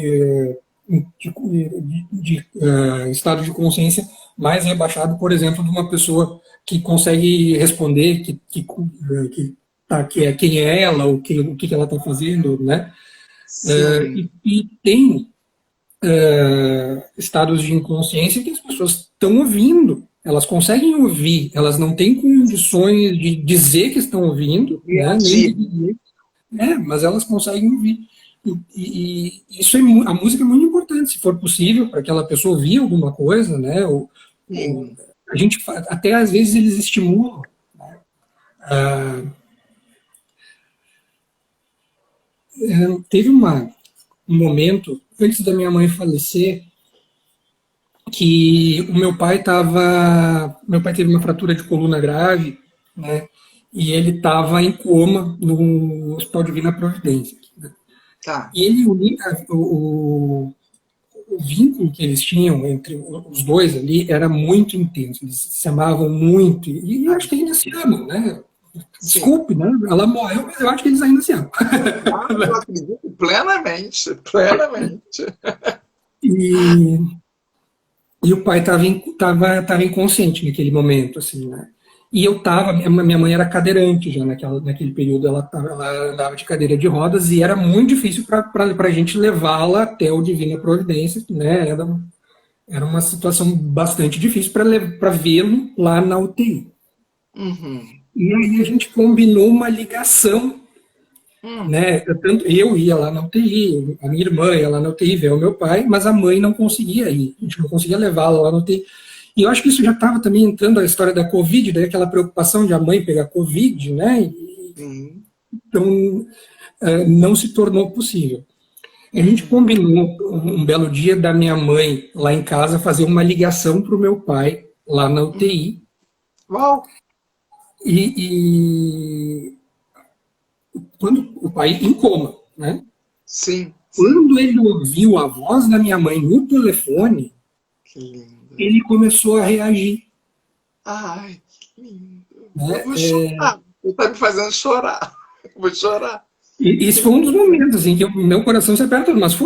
eh, estado de consciência mais rebaixado, por exemplo, de uma pessoa que consegue responder que é quem é ela, o que ela está fazendo, né? Sim, E tem estados de inconsciência que as pessoas estão ouvindo, elas conseguem ouvir, elas não têm condições de dizer que estão ouvindo, né? Nem de reagir. dizer, mas elas conseguem ouvir. E isso a música é muito importante, se for possível, para aquela pessoa ouvir alguma coisa, né? Sim. A gente até às vezes eles estimulam. Teve um momento antes da minha mãe falecer que meu pai teve uma fratura de coluna grave, né? E ele estava em coma no Hospital Divina Providência. Né? Tá. E ele o vínculo que eles tinham entre os dois ali era muito intenso. Eles se amavam muito e eu acho que ainda se amam, né? Sim. Desculpe, né? Ela morreu, mas eu acho que eles ainda se amam. Ah, eu acredito plenamente, plenamente. E, e o pai estava inconsciente naquele momento, assim, né? E eu estava, minha mãe era cadeirante já naquele período, ela andava de cadeira de rodas e era muito difícil para a gente levá-la até o Divina Providência, né? Era uma situação bastante difícil para vê-lo lá na UTI. Uhum. E aí a gente combinou uma ligação, Hum. né? Eu ia lá na UTI, a minha irmã ia lá na UTI ver o meu pai, mas a mãe não conseguia ir, a gente não conseguia levá-la lá na UTI. E eu acho que isso já estava também entrando a história da Covid, daí aquela preocupação de a mãe pegar Covid, né? Sim. Então, não se tornou possível. A gente Uhum. combinou um belo dia da minha mãe lá em casa fazer uma ligação para o meu pai lá na Uhum. UTI Uau! e quando o pai em coma, né? Sim, sim. Quando ele ouviu a voz da minha mãe no telefone, Que lindo. ele começou a reagir. Ai, que lindo. Eu Né? vou chorar. Você tá me fazendo chorar. Eu vou chorar. E Que esse foi um dos lindo. momentos assim, que meu coração se aperta, mas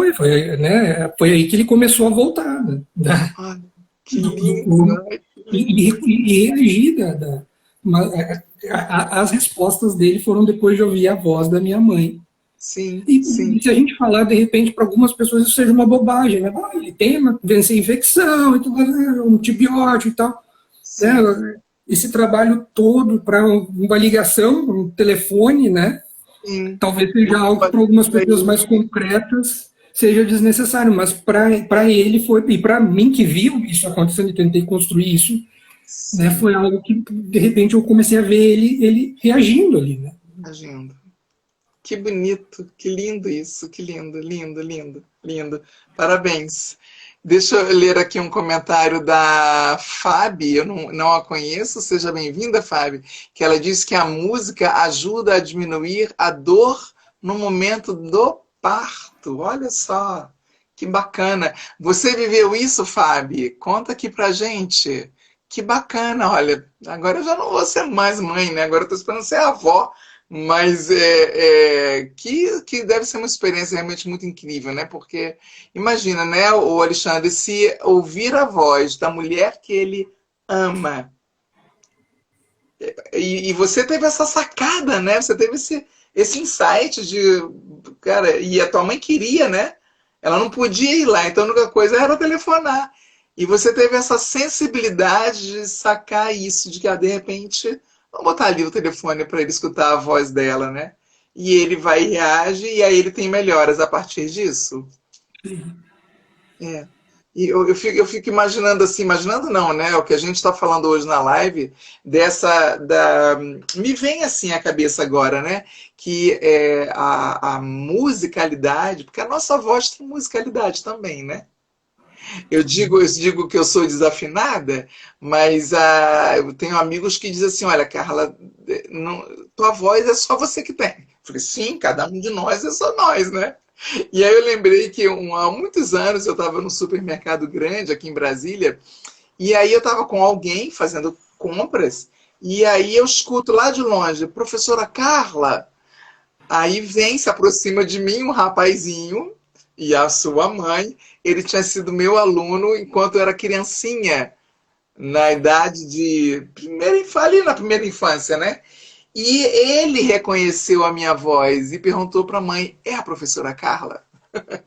né, foi aí que ele começou a voltar. Né? Ai, que Do lindo. clube Ai, que e, lindo. e reagir. As respostas dele foram depois de ouvir a voz da minha mãe. Sim, E sim, se a gente falar, de repente, para algumas pessoas isso seja uma bobagem, né? Ele tem uma vencer infecção, um antibiótico e tal. sim, Né? Esse trabalho todo para uma ligação, um telefone, né? sim. Talvez seja Você algo que para fazer algumas isso pessoas aí. mais concretas seja desnecessário, mas para ele foi, e para mim que viu isso acontecendo e tentei construir isso, né, Sim, foi algo que de repente eu comecei a ver ele reagindo ali, né? agindo. Que bonito, que lindo isso, que lindo, lindo, lindo, lindo. Parabéns. Deixa eu ler aqui um comentário da Fábio, eu não a conheço, seja bem-vinda, Fábio, que ela diz que a música ajuda a diminuir a dor no momento do parto. Olha só, que bacana. Você viveu isso, Fábio? Conta aqui pra gente. Que bacana, olha, agora eu já não vou ser mais mãe, né? Agora eu tô esperando ser avó. Mas que deve ser uma experiência realmente muito incrível, né? Porque imagina, né, o Alexandre, se ouvir a voz da mulher que ele ama. E você teve essa sacada, né? Você teve esse insight de, cara, e a tua mãe queria, né? Ela não podia ir lá, então a única coisa era telefonar. E você teve essa sensibilidade de sacar isso, de que, de repente, vamos botar ali o telefone para ele escutar a voz dela, né? E ele vai e reage, e aí ele tem melhoras a partir disso. É. E eu fico imaginando assim, imaginando não, né? O que a gente está falando hoje na live, me vem assim à cabeça agora, né? Que a musicalidade, porque a nossa voz tem musicalidade também, né? Eu digo que eu sou desafinada, mas eu tenho amigos que dizem assim, olha, Carla, não, tua voz é só você que tem. Eu falei, sim, cada um de nós é só nós, né? E aí eu lembrei que há muitos anos eu estava num supermercado grande aqui em Brasília, e aí eu estava com alguém fazendo compras, e aí eu escuto lá de longe, professora Carla, aí vem, se aproxima de mim um rapazinho e a sua mãe, ele tinha sido meu aluno enquanto eu era criancinha, na idade de ali na primeira infância, né? E ele reconheceu a minha voz e perguntou para a mãe: é a professora Carla?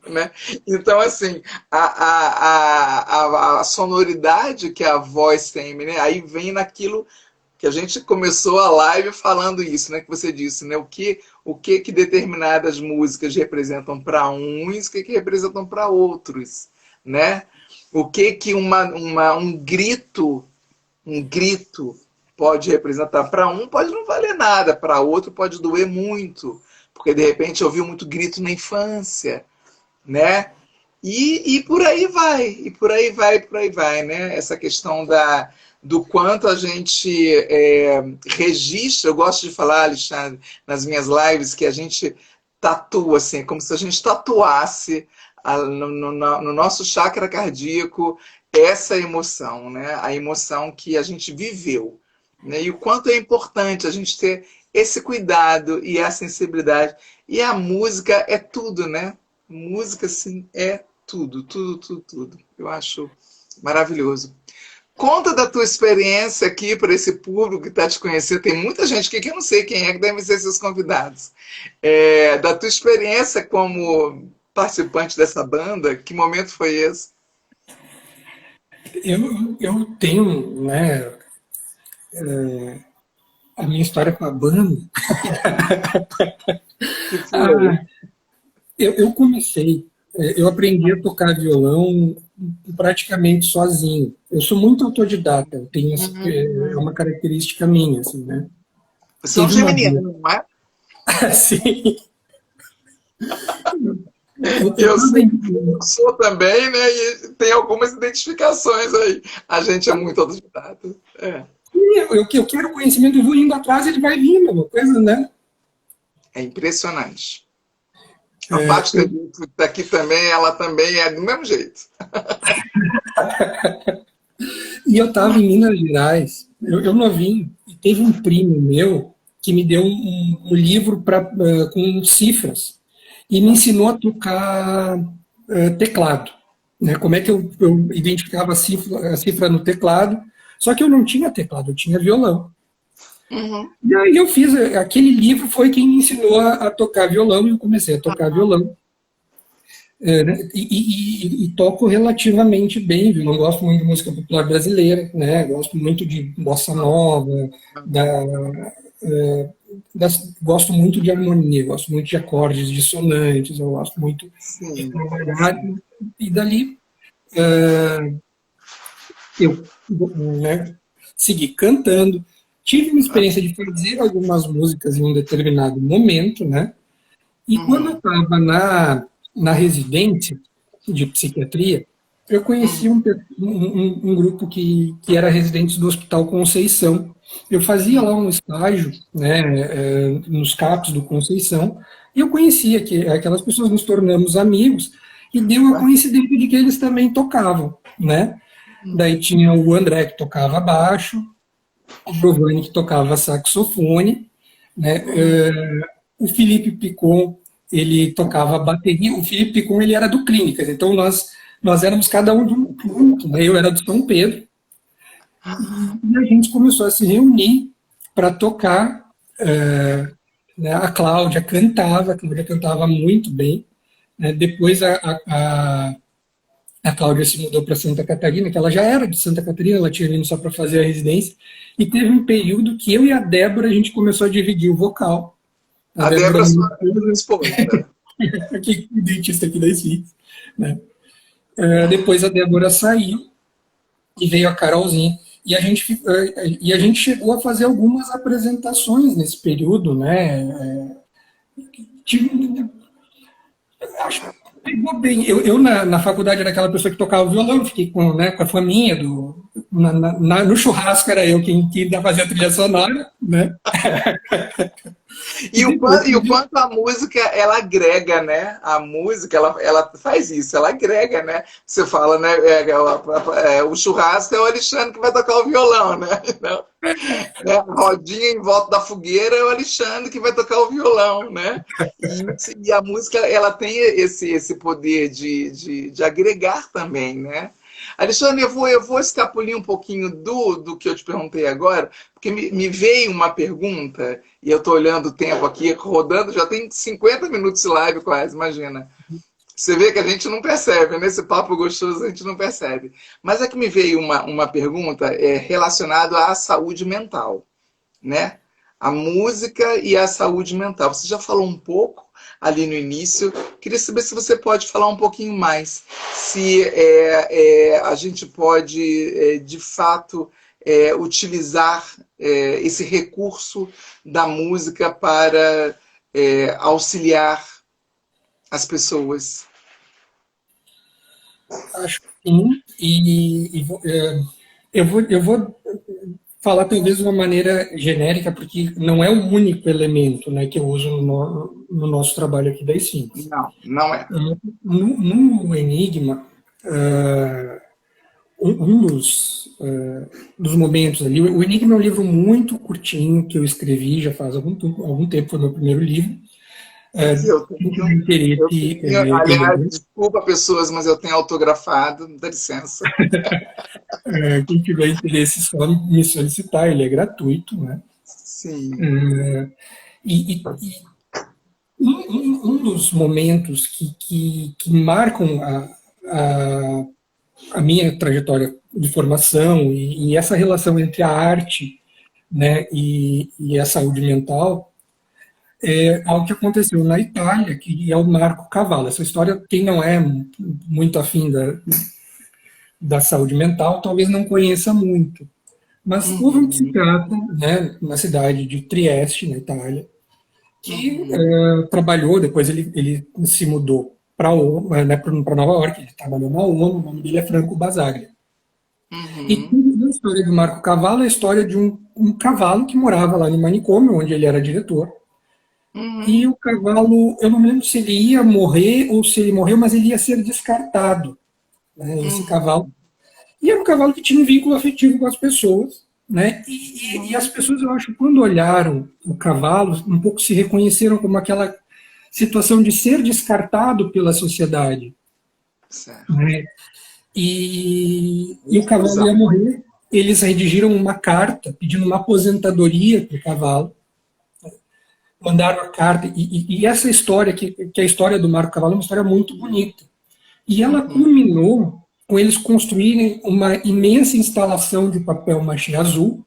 Né? Então, assim, a sonoridade que a voz tem, né? Aí vem naquilo que a gente começou a live falando isso, né? Que você disse, né? O que determinadas músicas representam para uns, o que representam para outros, né? O que um grito pode representar para um, pode não valer nada, para outro pode doer muito, porque de repente ouviu muito grito na infância, né? E por aí vai, e por aí vai, né? Essa questão do quanto a gente registra, eu gosto de falar, Alexandre, nas minhas lives, que a gente tatua, assim, como se a gente tatuasse no nosso chakra cardíaco essa emoção, né? A emoção que a gente viveu, né? E o quanto é importante a gente ter esse cuidado e a sensibilidade. E a música é tudo, né? Música, sim, é tudo, tudo, tudo, tudo. Eu acho maravilhoso. Conta da tua experiência aqui para esse público que está te conhecendo. Tem muita gente aqui que eu não sei quem é, que devem ser seus convidados. Da tua experiência como participante dessa banda, que momento foi esse? Eu tenho, né, a minha história com a banda. Que foi? Ah, eu comecei, eu aprendi a tocar violão praticamente sozinho. Eu sou muito autodidata, eu tenho é uma característica minha, assim, né? Você é um Teve uma vez, geminiano, não é? assim, eu Eu tava sei que em, eu sou também, né? E tem algumas identificações aí. A gente é muito autodidata. É, eu quero conhecimento, eu vou indo atrás, ele vai vindo, uma coisa, né? é impressionante. A É, parte daqui também, ela também é do mesmo jeito. e eu estava em Minas Gerais, eu novinho, e teve um primo meu que me deu um livro com cifras e me ensinou a tocar teclado. Né? Como é que eu identificava a cifra no teclado, só que eu não tinha teclado, eu tinha violão. Uhum. E aí eu fiz, aquele livro foi quem me ensinou a tocar violão, e eu comecei a tocar violão. Né? E toco relativamente bem, viu? Não gosto muito de música popular brasileira, né? Gosto muito de bossa nova, da, é, gosto muito de harmonia, gosto muito de acordes dissonantes, eu gosto muito de Sim. trabalhar, e dali eu, né, segui cantando. Tive uma experiência de fazer algumas músicas em um determinado momento, né? E quando eu Uhum. estava na residência de psiquiatria, eu conheci Uhum. um grupo que era residente do Hospital Conceição. Eu fazia lá um estágio, né, nos CAPs do Conceição, e eu conhecia aquelas pessoas, nos tornamos amigos, e deu a coincidência de que eles também tocavam, né? Daí tinha o André que tocava baixo, o Giovanni que tocava saxofone, né? O Felipe Picon, ele tocava bateria. O Felipe Picon, ele era do Clínicas, então nós éramos cada um de um grupo, né? Eu era do São Pedro, E a gente começou a se reunir para tocar. Né, a Cláudia cantava muito bem. Né, depois a Cláudia se mudou para Santa Catarina, que ela já era de Santa Catarina, ela tinha vindo só para fazer a residência. E teve um período que eu e a Débora, a gente começou a dividir o vocal. A A Débora, Débora, minha sua esposa. aqui, dentista aqui da SIC, né? Depois a Débora saiu e veio a Carolzinha. E a gente chegou a fazer algumas apresentações nesse período, né? Tive, acho que pegou bem. Eu na faculdade era aquela pessoa que tocava violão, fiquei com, né, com a faminha no churrasco era eu quem fazia a trilha sonora, né? E depois, E o quanto a música ela agrega, né? A música ela faz isso, ela agrega, né? Você fala, né? O churrasco é o Alexandre que vai tocar o violão, né? Então, né? A rodinha em volta da fogueira é o Alexandre que vai tocar o violão, né? E a música ela tem esse poder de agregar também, né? Alexandre, eu vou escapulir um pouquinho do que eu te perguntei agora, porque me veio uma pergunta, e eu estou olhando o tempo aqui, rodando, já tem 50 minutos de live quase, imagina. Você vê que a gente não percebe, nesse papo gostoso a gente não percebe. Mas é que me veio uma pergunta relacionada à saúde mental, né? A música e a saúde mental. Você já falou um pouco ali no início. Queria saber se você pode falar um pouquinho mais. Se a gente pode, de fato, utilizar esse recurso da música para auxiliar as pessoas. acho que sim, eu vou falar talvez de uma maneira genérica, porque não é o único elemento, né, que eu uso no nosso trabalho aqui das Sphinx. Não, não é. No Enigma, dos momentos ali, o Enigma é um livro muito curtinho que eu escrevi, já faz algum tempo, foi meu primeiro livro. Eu Quem tiver tenho, eu interesse, tenho, aliás, desculpa pessoas, mas eu tenho autografado, dá licença. quem tiver interesse só me solicitar, ele é gratuito, né? Sim. E um dos momentos que marcam a minha trajetória de formação e essa relação entre a arte, né, e a saúde mental é algo que aconteceu na Itália, que é o Marco Cavallo. Essa história, quem não é muito afim da saúde mental, talvez não conheça muito. Mas houve um Uhum, psiquiatra, né, na cidade de Trieste, na Itália, que uhum, trabalhou, depois ele se mudou para né, Nova York, ele trabalhou na ONU, o nome dele é Franco Basaglia. E uhum, a história do Marco Cavallo é a história de um cavalo que morava lá no manicômio, onde ele era diretor. E uhum, o cavalo, eu não me lembro se ele ia morrer ou se ele morreu, mas ele ia ser descartado, né, esse cavalo. uhum, E era um cavalo que tinha um vínculo afetivo com as pessoas, né? E as uhum. pessoas, eu acho, quando olharam o cavalo, um pouco se reconheceram como aquela situação de ser descartado pela sociedade, Certo. né? E o cavalo ia Exclusão. morrer. Eles redigiram uma carta pedindo uma aposentadoria para o cavalo, mandaram a carta. E essa história, que é a história do Marco Cavalo, é uma história muito bonita. E ela Uhum, culminou com eles construírem uma imensa instalação de papel machê azul.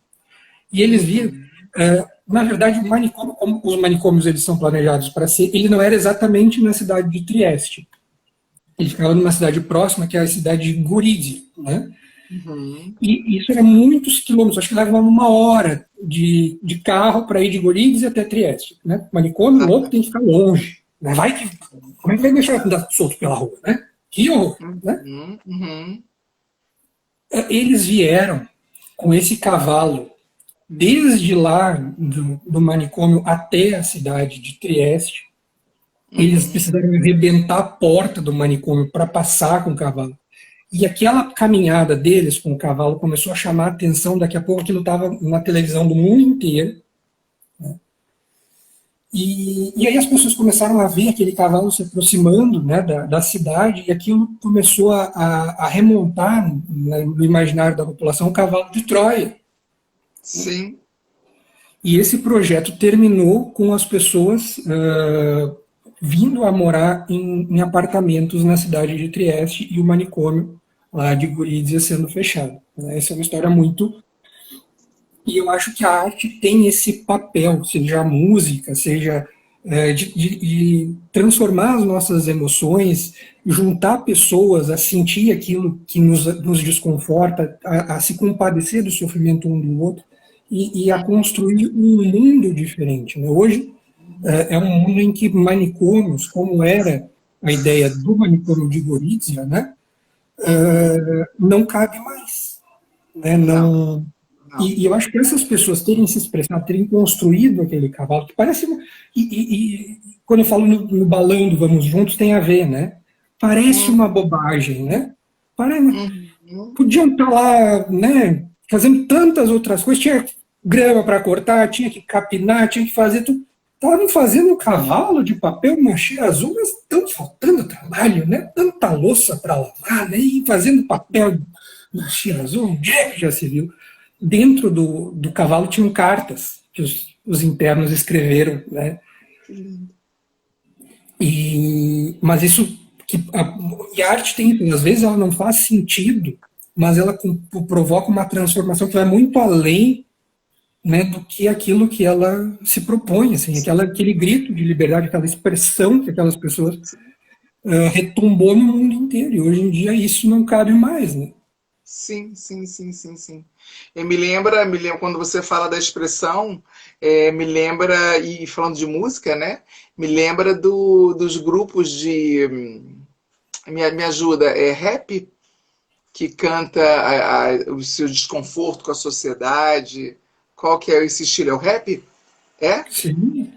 E eles viram, uhum, na verdade, o manicômio, como os manicômios eles são planejados para ser, ele não era exatamente na cidade de Trieste. Ele ficava numa cidade próxima, que é a cidade de Gorizia, né? uhum. E isso era muitos quilômetros, acho que levava uma hora de carro para ir de Gorizia até Trieste. Né? Manicômio louco tem que ficar longe. Né? Como é que vai deixar andar solto pela rua? Né? Que horror! Né? Uhum, uhum, Eles vieram com esse cavalo desde lá do manicômio até a cidade de Trieste. Eles uhum. precisaram arrebentar a porta do manicômio para passar com o cavalo. E aquela caminhada deles com o cavalo começou a chamar a atenção. Daqui a pouco aquilo estava na televisão do mundo inteiro. E aí as pessoas começaram a ver aquele cavalo se aproximando, né, da cidade, e aquilo começou a remontar, né, no imaginário da população o cavalo de Troia. Sim. E esse projeto terminou com as pessoas vindo a morar em apartamentos na cidade de Trieste e o manicômio lá de Gorizia sendo fechado. Né? Essa é uma história muito. E eu acho que a arte tem esse papel, seja a música, seja de transformar as nossas emoções, juntar pessoas a sentir aquilo que nos desconforta, a se compadecer do sofrimento um do outro e a construir um mundo diferente. Né? Hoje é um mundo em que manicômios, como era a ideia do manicômio de Gorizia, né, não cabe mais. Né? Não, Não, não. eu acho que essas pessoas terem se expressado, terem construído aquele cavalo, que parece. Quando eu falo no balão do Vamos Juntos, tem a ver, né? Parece uma Uhum, bobagem, né? Parece, uhum. podiam estar lá, né? Fazendo tantas outras coisas. Tinha grama para cortar, tinha que capinar, tinha que fazer tudo. Estavam fazendo um cavalo de papel machê azul, mas estão faltando trabalho, né? Tanta louça para lavar, né? E fazendo papel machê azul, onde é que já se viu? Dentro do cavalo tinham cartas que os internos escreveram, né? Que lindo. Mas isso e a arte tem, às vezes ela não faz sentido, mas ela provoca uma transformação que vai muito além, né, do que aquilo que ela se propõe, assim, aquele grito de liberdade, aquela expressão que aquelas pessoas retumbou no mundo inteiro. E hoje em dia isso não cabe mais, né? Sim, sim, sim, sim, sim. E me lembra quando você fala da expressão, me lembra, e falando de música, né? Me lembra dos grupos de. Me ajuda, é rap que canta o seu desconforto com a sociedade. Qual que é esse estilo? É o rap? É? Sim,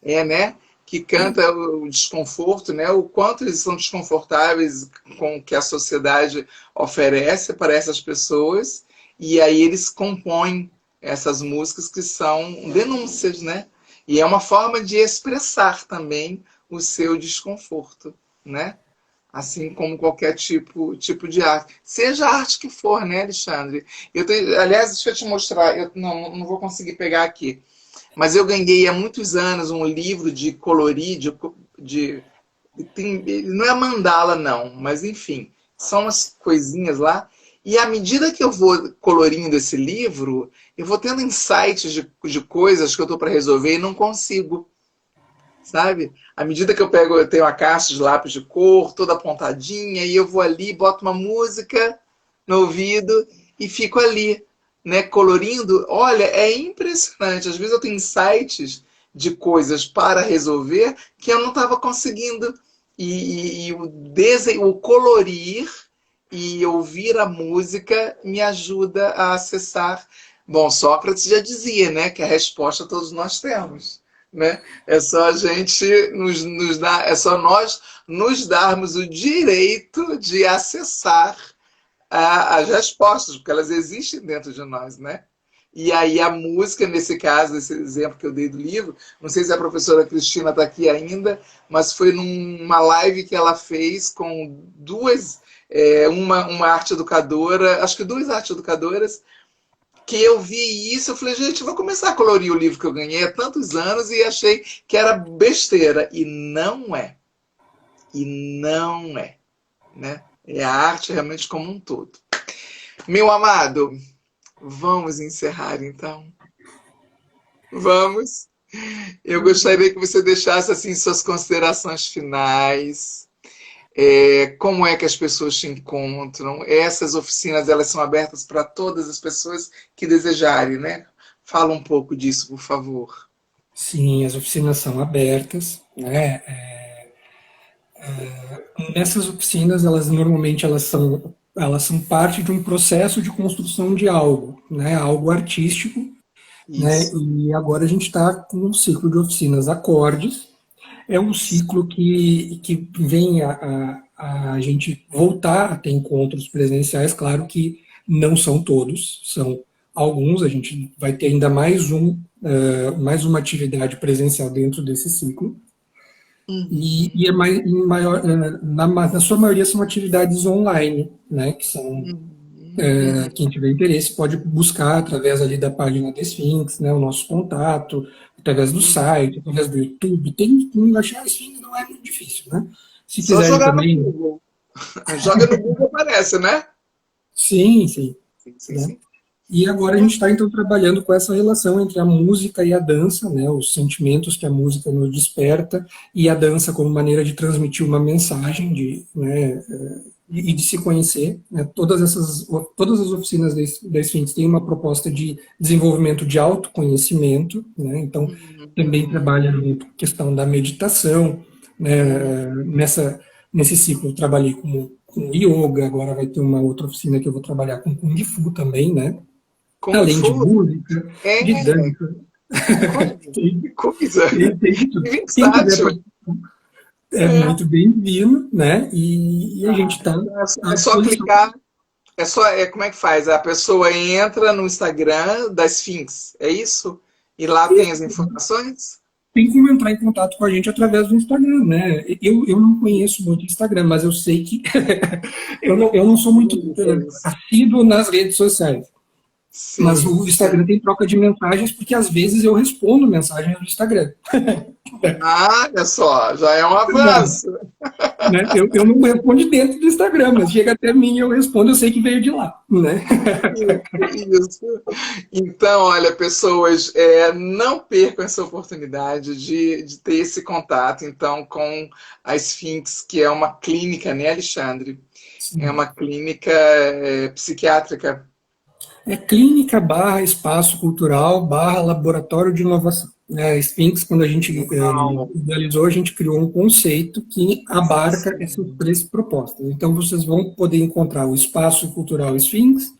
É, né? Que canta o desconforto, né? O quanto eles são desconfortáveis com o que a sociedade oferece para essas pessoas, e aí eles compõem essas músicas que são denúncias, né? E é uma forma de expressar também o seu desconforto, né? Assim como qualquer tipo de arte. Seja a arte que for, né, Alexandre? Aliás, deixa eu te mostrar, eu não vou conseguir pegar aqui. Mas eu ganhei há muitos anos um livro de colorir, não é mandala não, mas enfim, são umas coisinhas lá. E à medida que eu vou colorindo esse livro, eu vou tendo insights de coisas que eu estou para resolver e não consigo, sabe? À medida que eu tenho a caixa de lápis de cor, toda apontadinha, e eu vou ali, boto uma música no ouvido e fico ali, né, colorindo. Olha, é impressionante. Às vezes eu tenho insights de coisas para resolver que eu não estava conseguindo. O colorir e ouvir a música me ajuda a acessar. Bom, Sócrates já dizia, né, que a resposta todos nós temos, né? É só a gente nos dar, é só nós nos darmos o direito de acessar as respostas, porque elas existem dentro de nós, né? E aí a música, nesse caso, esse exemplo que eu dei do livro, não sei se a professora Cristina está aqui ainda, mas foi numa live que ela fez com uma arte educadora, acho que duas arte educadoras, que eu vi isso, eu falei, gente, vou começar a colorir o livro que eu ganhei há tantos anos e achei que era besteira. E não é. E não é. Né? É a arte realmente como um todo. Meu amado, vamos encerrar então. Vamos. Eu gostaria que você deixasse assim suas considerações finais. Como é que as pessoas te encontram? Essas oficinas elas são abertas para todas as pessoas que desejarem, né? Fala um pouco disso, por favor. sim, as oficinas são abertas, né? Nessas oficinas, elas são parte de um processo de construção de algo, né? Algo artístico, né? Isso. E agora a gente está com um ciclo de oficinas acordes. É um ciclo que vem a gente voltar a ter encontros presenciais, claro que não são todos, são alguns, a gente vai ter ainda mais uma atividade presencial dentro desse ciclo, e é mais, em maior, na sua maioria são atividades online, né, que são, quem tiver interesse pode buscar através ali da página da Sphinx, né, o nosso contato, através do site, através do YouTube, achar a Sphinx não é muito difícil, né? Se Só quiserem jogar no também, Google. Joga no Google, aparece, né? sim, sim, Sim, sim, né? sim. E agora a gente está então trabalhando com essa relação entre a música e a dança, né, os sentimentos que a música nos desperta e a dança como maneira de transmitir uma mensagem e de se conhecer. Né. Todas as oficinas da Sphinx têm uma proposta de desenvolvimento de autoconhecimento, né, então também trabalha a questão da meditação. Né, nesse ciclo eu trabalhei com yoga, agora vai ter uma outra oficina que eu vou trabalhar com Kung Fu também, né? Kung Além de Fu? música, de É, dança, que coisa. tem de tudo. Que Quem quiser versátil. é muito bem-vindo, né? E a gente está à É só disposição. clicar. Como é que faz? A pessoa entra no Instagram da Sphinx, é isso? E lá tem as informações? Tem como entrar em contato com a gente através do Instagram, né? Eu não conheço muito Instagram, mas eu sei que eu não sou muito Isso. assíduo nas redes sociais. Mas Sim, o Instagram tem troca de mensagens, porque às vezes eu respondo mensagens no Instagram. ah, olha só, já é um avanço. Né? Eu não respondo dentro do Instagram, mas chega até mim e eu respondo, eu sei que veio de lá. Né? Isso. Então, olha, pessoas, não percam essa oportunidade de ter esse contato, então, com a Sphinx, que é uma clínica, né, Alexandre? É Sim. uma clínica psiquiátrica. É clínica barra espaço cultural barra laboratório de inovação. A Sphinx, quando a gente Uau! idealizou, a gente criou um conceito que abarca essas três propostas. Então, vocês vão poder encontrar o espaço cultural Sphinx,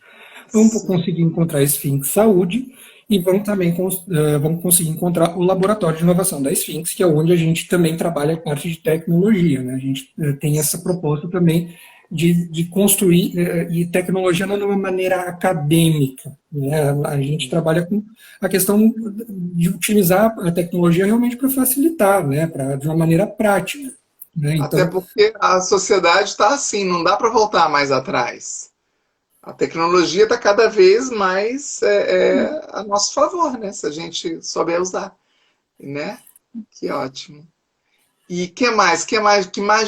vão Sim. conseguir encontrar a Sphinx Saúde e vão conseguir encontrar o laboratório de inovação da Sphinx, que é onde a gente também trabalha a parte de tecnologia. Né? A gente tem essa proposta também de construir e tecnologia não de uma maneira acadêmica. Né? A gente trabalha com a questão de utilizar a tecnologia realmente para facilitar, né? De uma maneira prática. Né? Até Então, porque a sociedade está assim, não dá para voltar mais atrás. A tecnologia está cada vez mais a nosso favor, né? Se a gente souber usar, né? Que ótimo. E que mais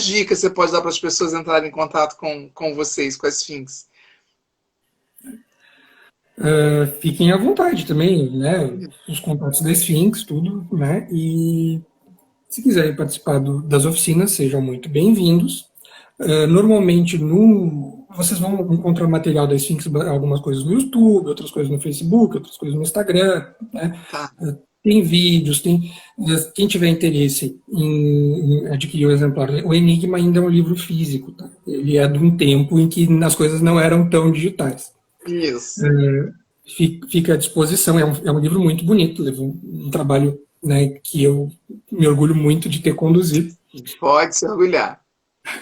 dicas você pode dar para as pessoas entrarem em contato com vocês, com as Sphinx? fiquem à vontade também, né? Os contatos da Sphinx, tudo, né? E se quiserem participar das oficinas, sejam muito bem-vindos. Normalmente vocês vão encontrar material da Sphinx, algumas coisas no YouTube, outras coisas no Facebook, outras coisas no Instagram. Né? Tá. Tem vídeos, quem tiver interesse em adquirir o exemplar. O Enigma ainda é um livro físico, tá? Ele é de um tempo em que as coisas não eram tão digitais. Isso. Fica à disposição, é um livro muito bonito, levou um trabalho, né, que eu me orgulho muito de ter conduzido. Pode se orgulhar.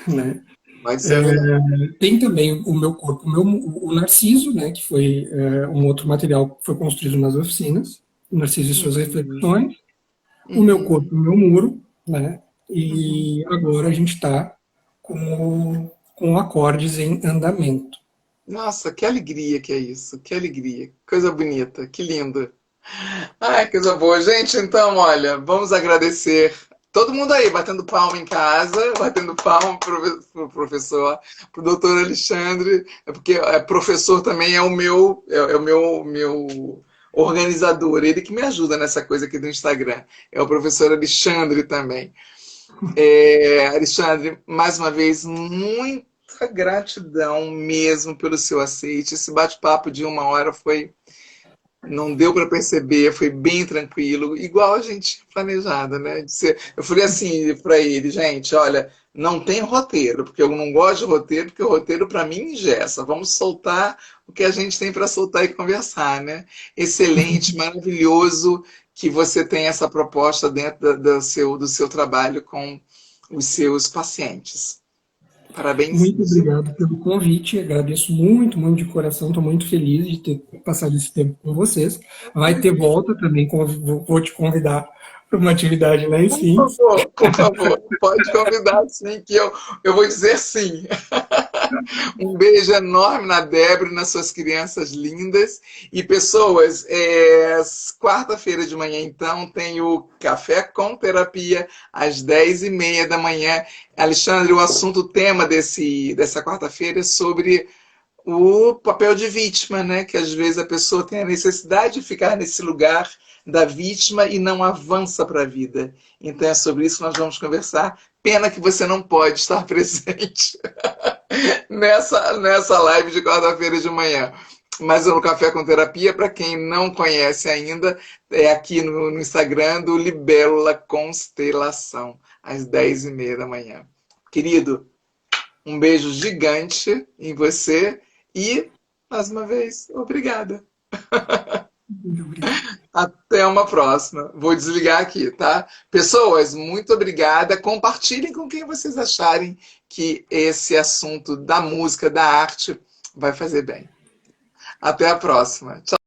Né? Pode se orgulhar. Tem também o meu corpo, o Narciso, né, que foi um outro material que foi construído nas oficinas, o Narciso e suas reflexões, o meu corpo, o meu muro, né, e agora a gente está com acordes em andamento. Nossa, que alegria que é isso. Que alegria. Coisa bonita. Que lindo. Ai, coisa boa. Gente, então, olha, vamos agradecer todo mundo aí, batendo palma em casa, batendo palma pro professor, pro doutor Alexandre, porque professor também é o meu organizador, ele que me ajuda nessa coisa aqui do Instagram. É o professor Alexandre também. Alexandre, mais uma vez, muita gratidão mesmo pelo seu aceite. Esse bate-papo de 1 hora não deu para perceber, foi bem tranquilo, igual a gente tinha planejado, né? Eu falei assim para ele, gente, olha, não tem roteiro, porque eu não gosto de roteiro, porque o roteiro para mim engessa. Vamos soltar o que a gente tem para soltar e conversar, né? Excelente, maravilhoso que você tem essa proposta dentro do seu trabalho com os seus pacientes. Parabéns. Muito obrigado pelo convite, agradeço muito, muito de coração, estou muito feliz de ter passado esse tempo com vocês. Vai ter volta também, vou te convidar para uma atividade lá em Sines. Por favor, pode convidar sim, que eu vou dizer sim. Um beijo enorme na Débora e nas suas crianças lindas. E pessoas, quarta-feira de manhã, então, tem o Café com Terapia, às 10h30 da manhã. Alexandre, o assunto, o tema dessa quarta-feira é sobre o papel de vítima, né? Que às vezes a pessoa tem a necessidade de ficar nesse lugar da vítima e não avança para a vida. Então é sobre isso que nós vamos conversar. Pena que você não pode estar presente nessa live de quarta-feira de manhã. Mas no Café com Terapia, para quem não conhece ainda, é aqui no Instagram do Libélula Constelação, às 10h30 da manhã. Querido, um beijo gigante em você e, mais uma vez, obrigada. Muito obrigado. Até uma próxima. Vou desligar aqui, tá? Pessoas, muito obrigada. Compartilhem com quem vocês acharem que esse assunto da música, da arte, vai fazer bem. Até a próxima. Tchau.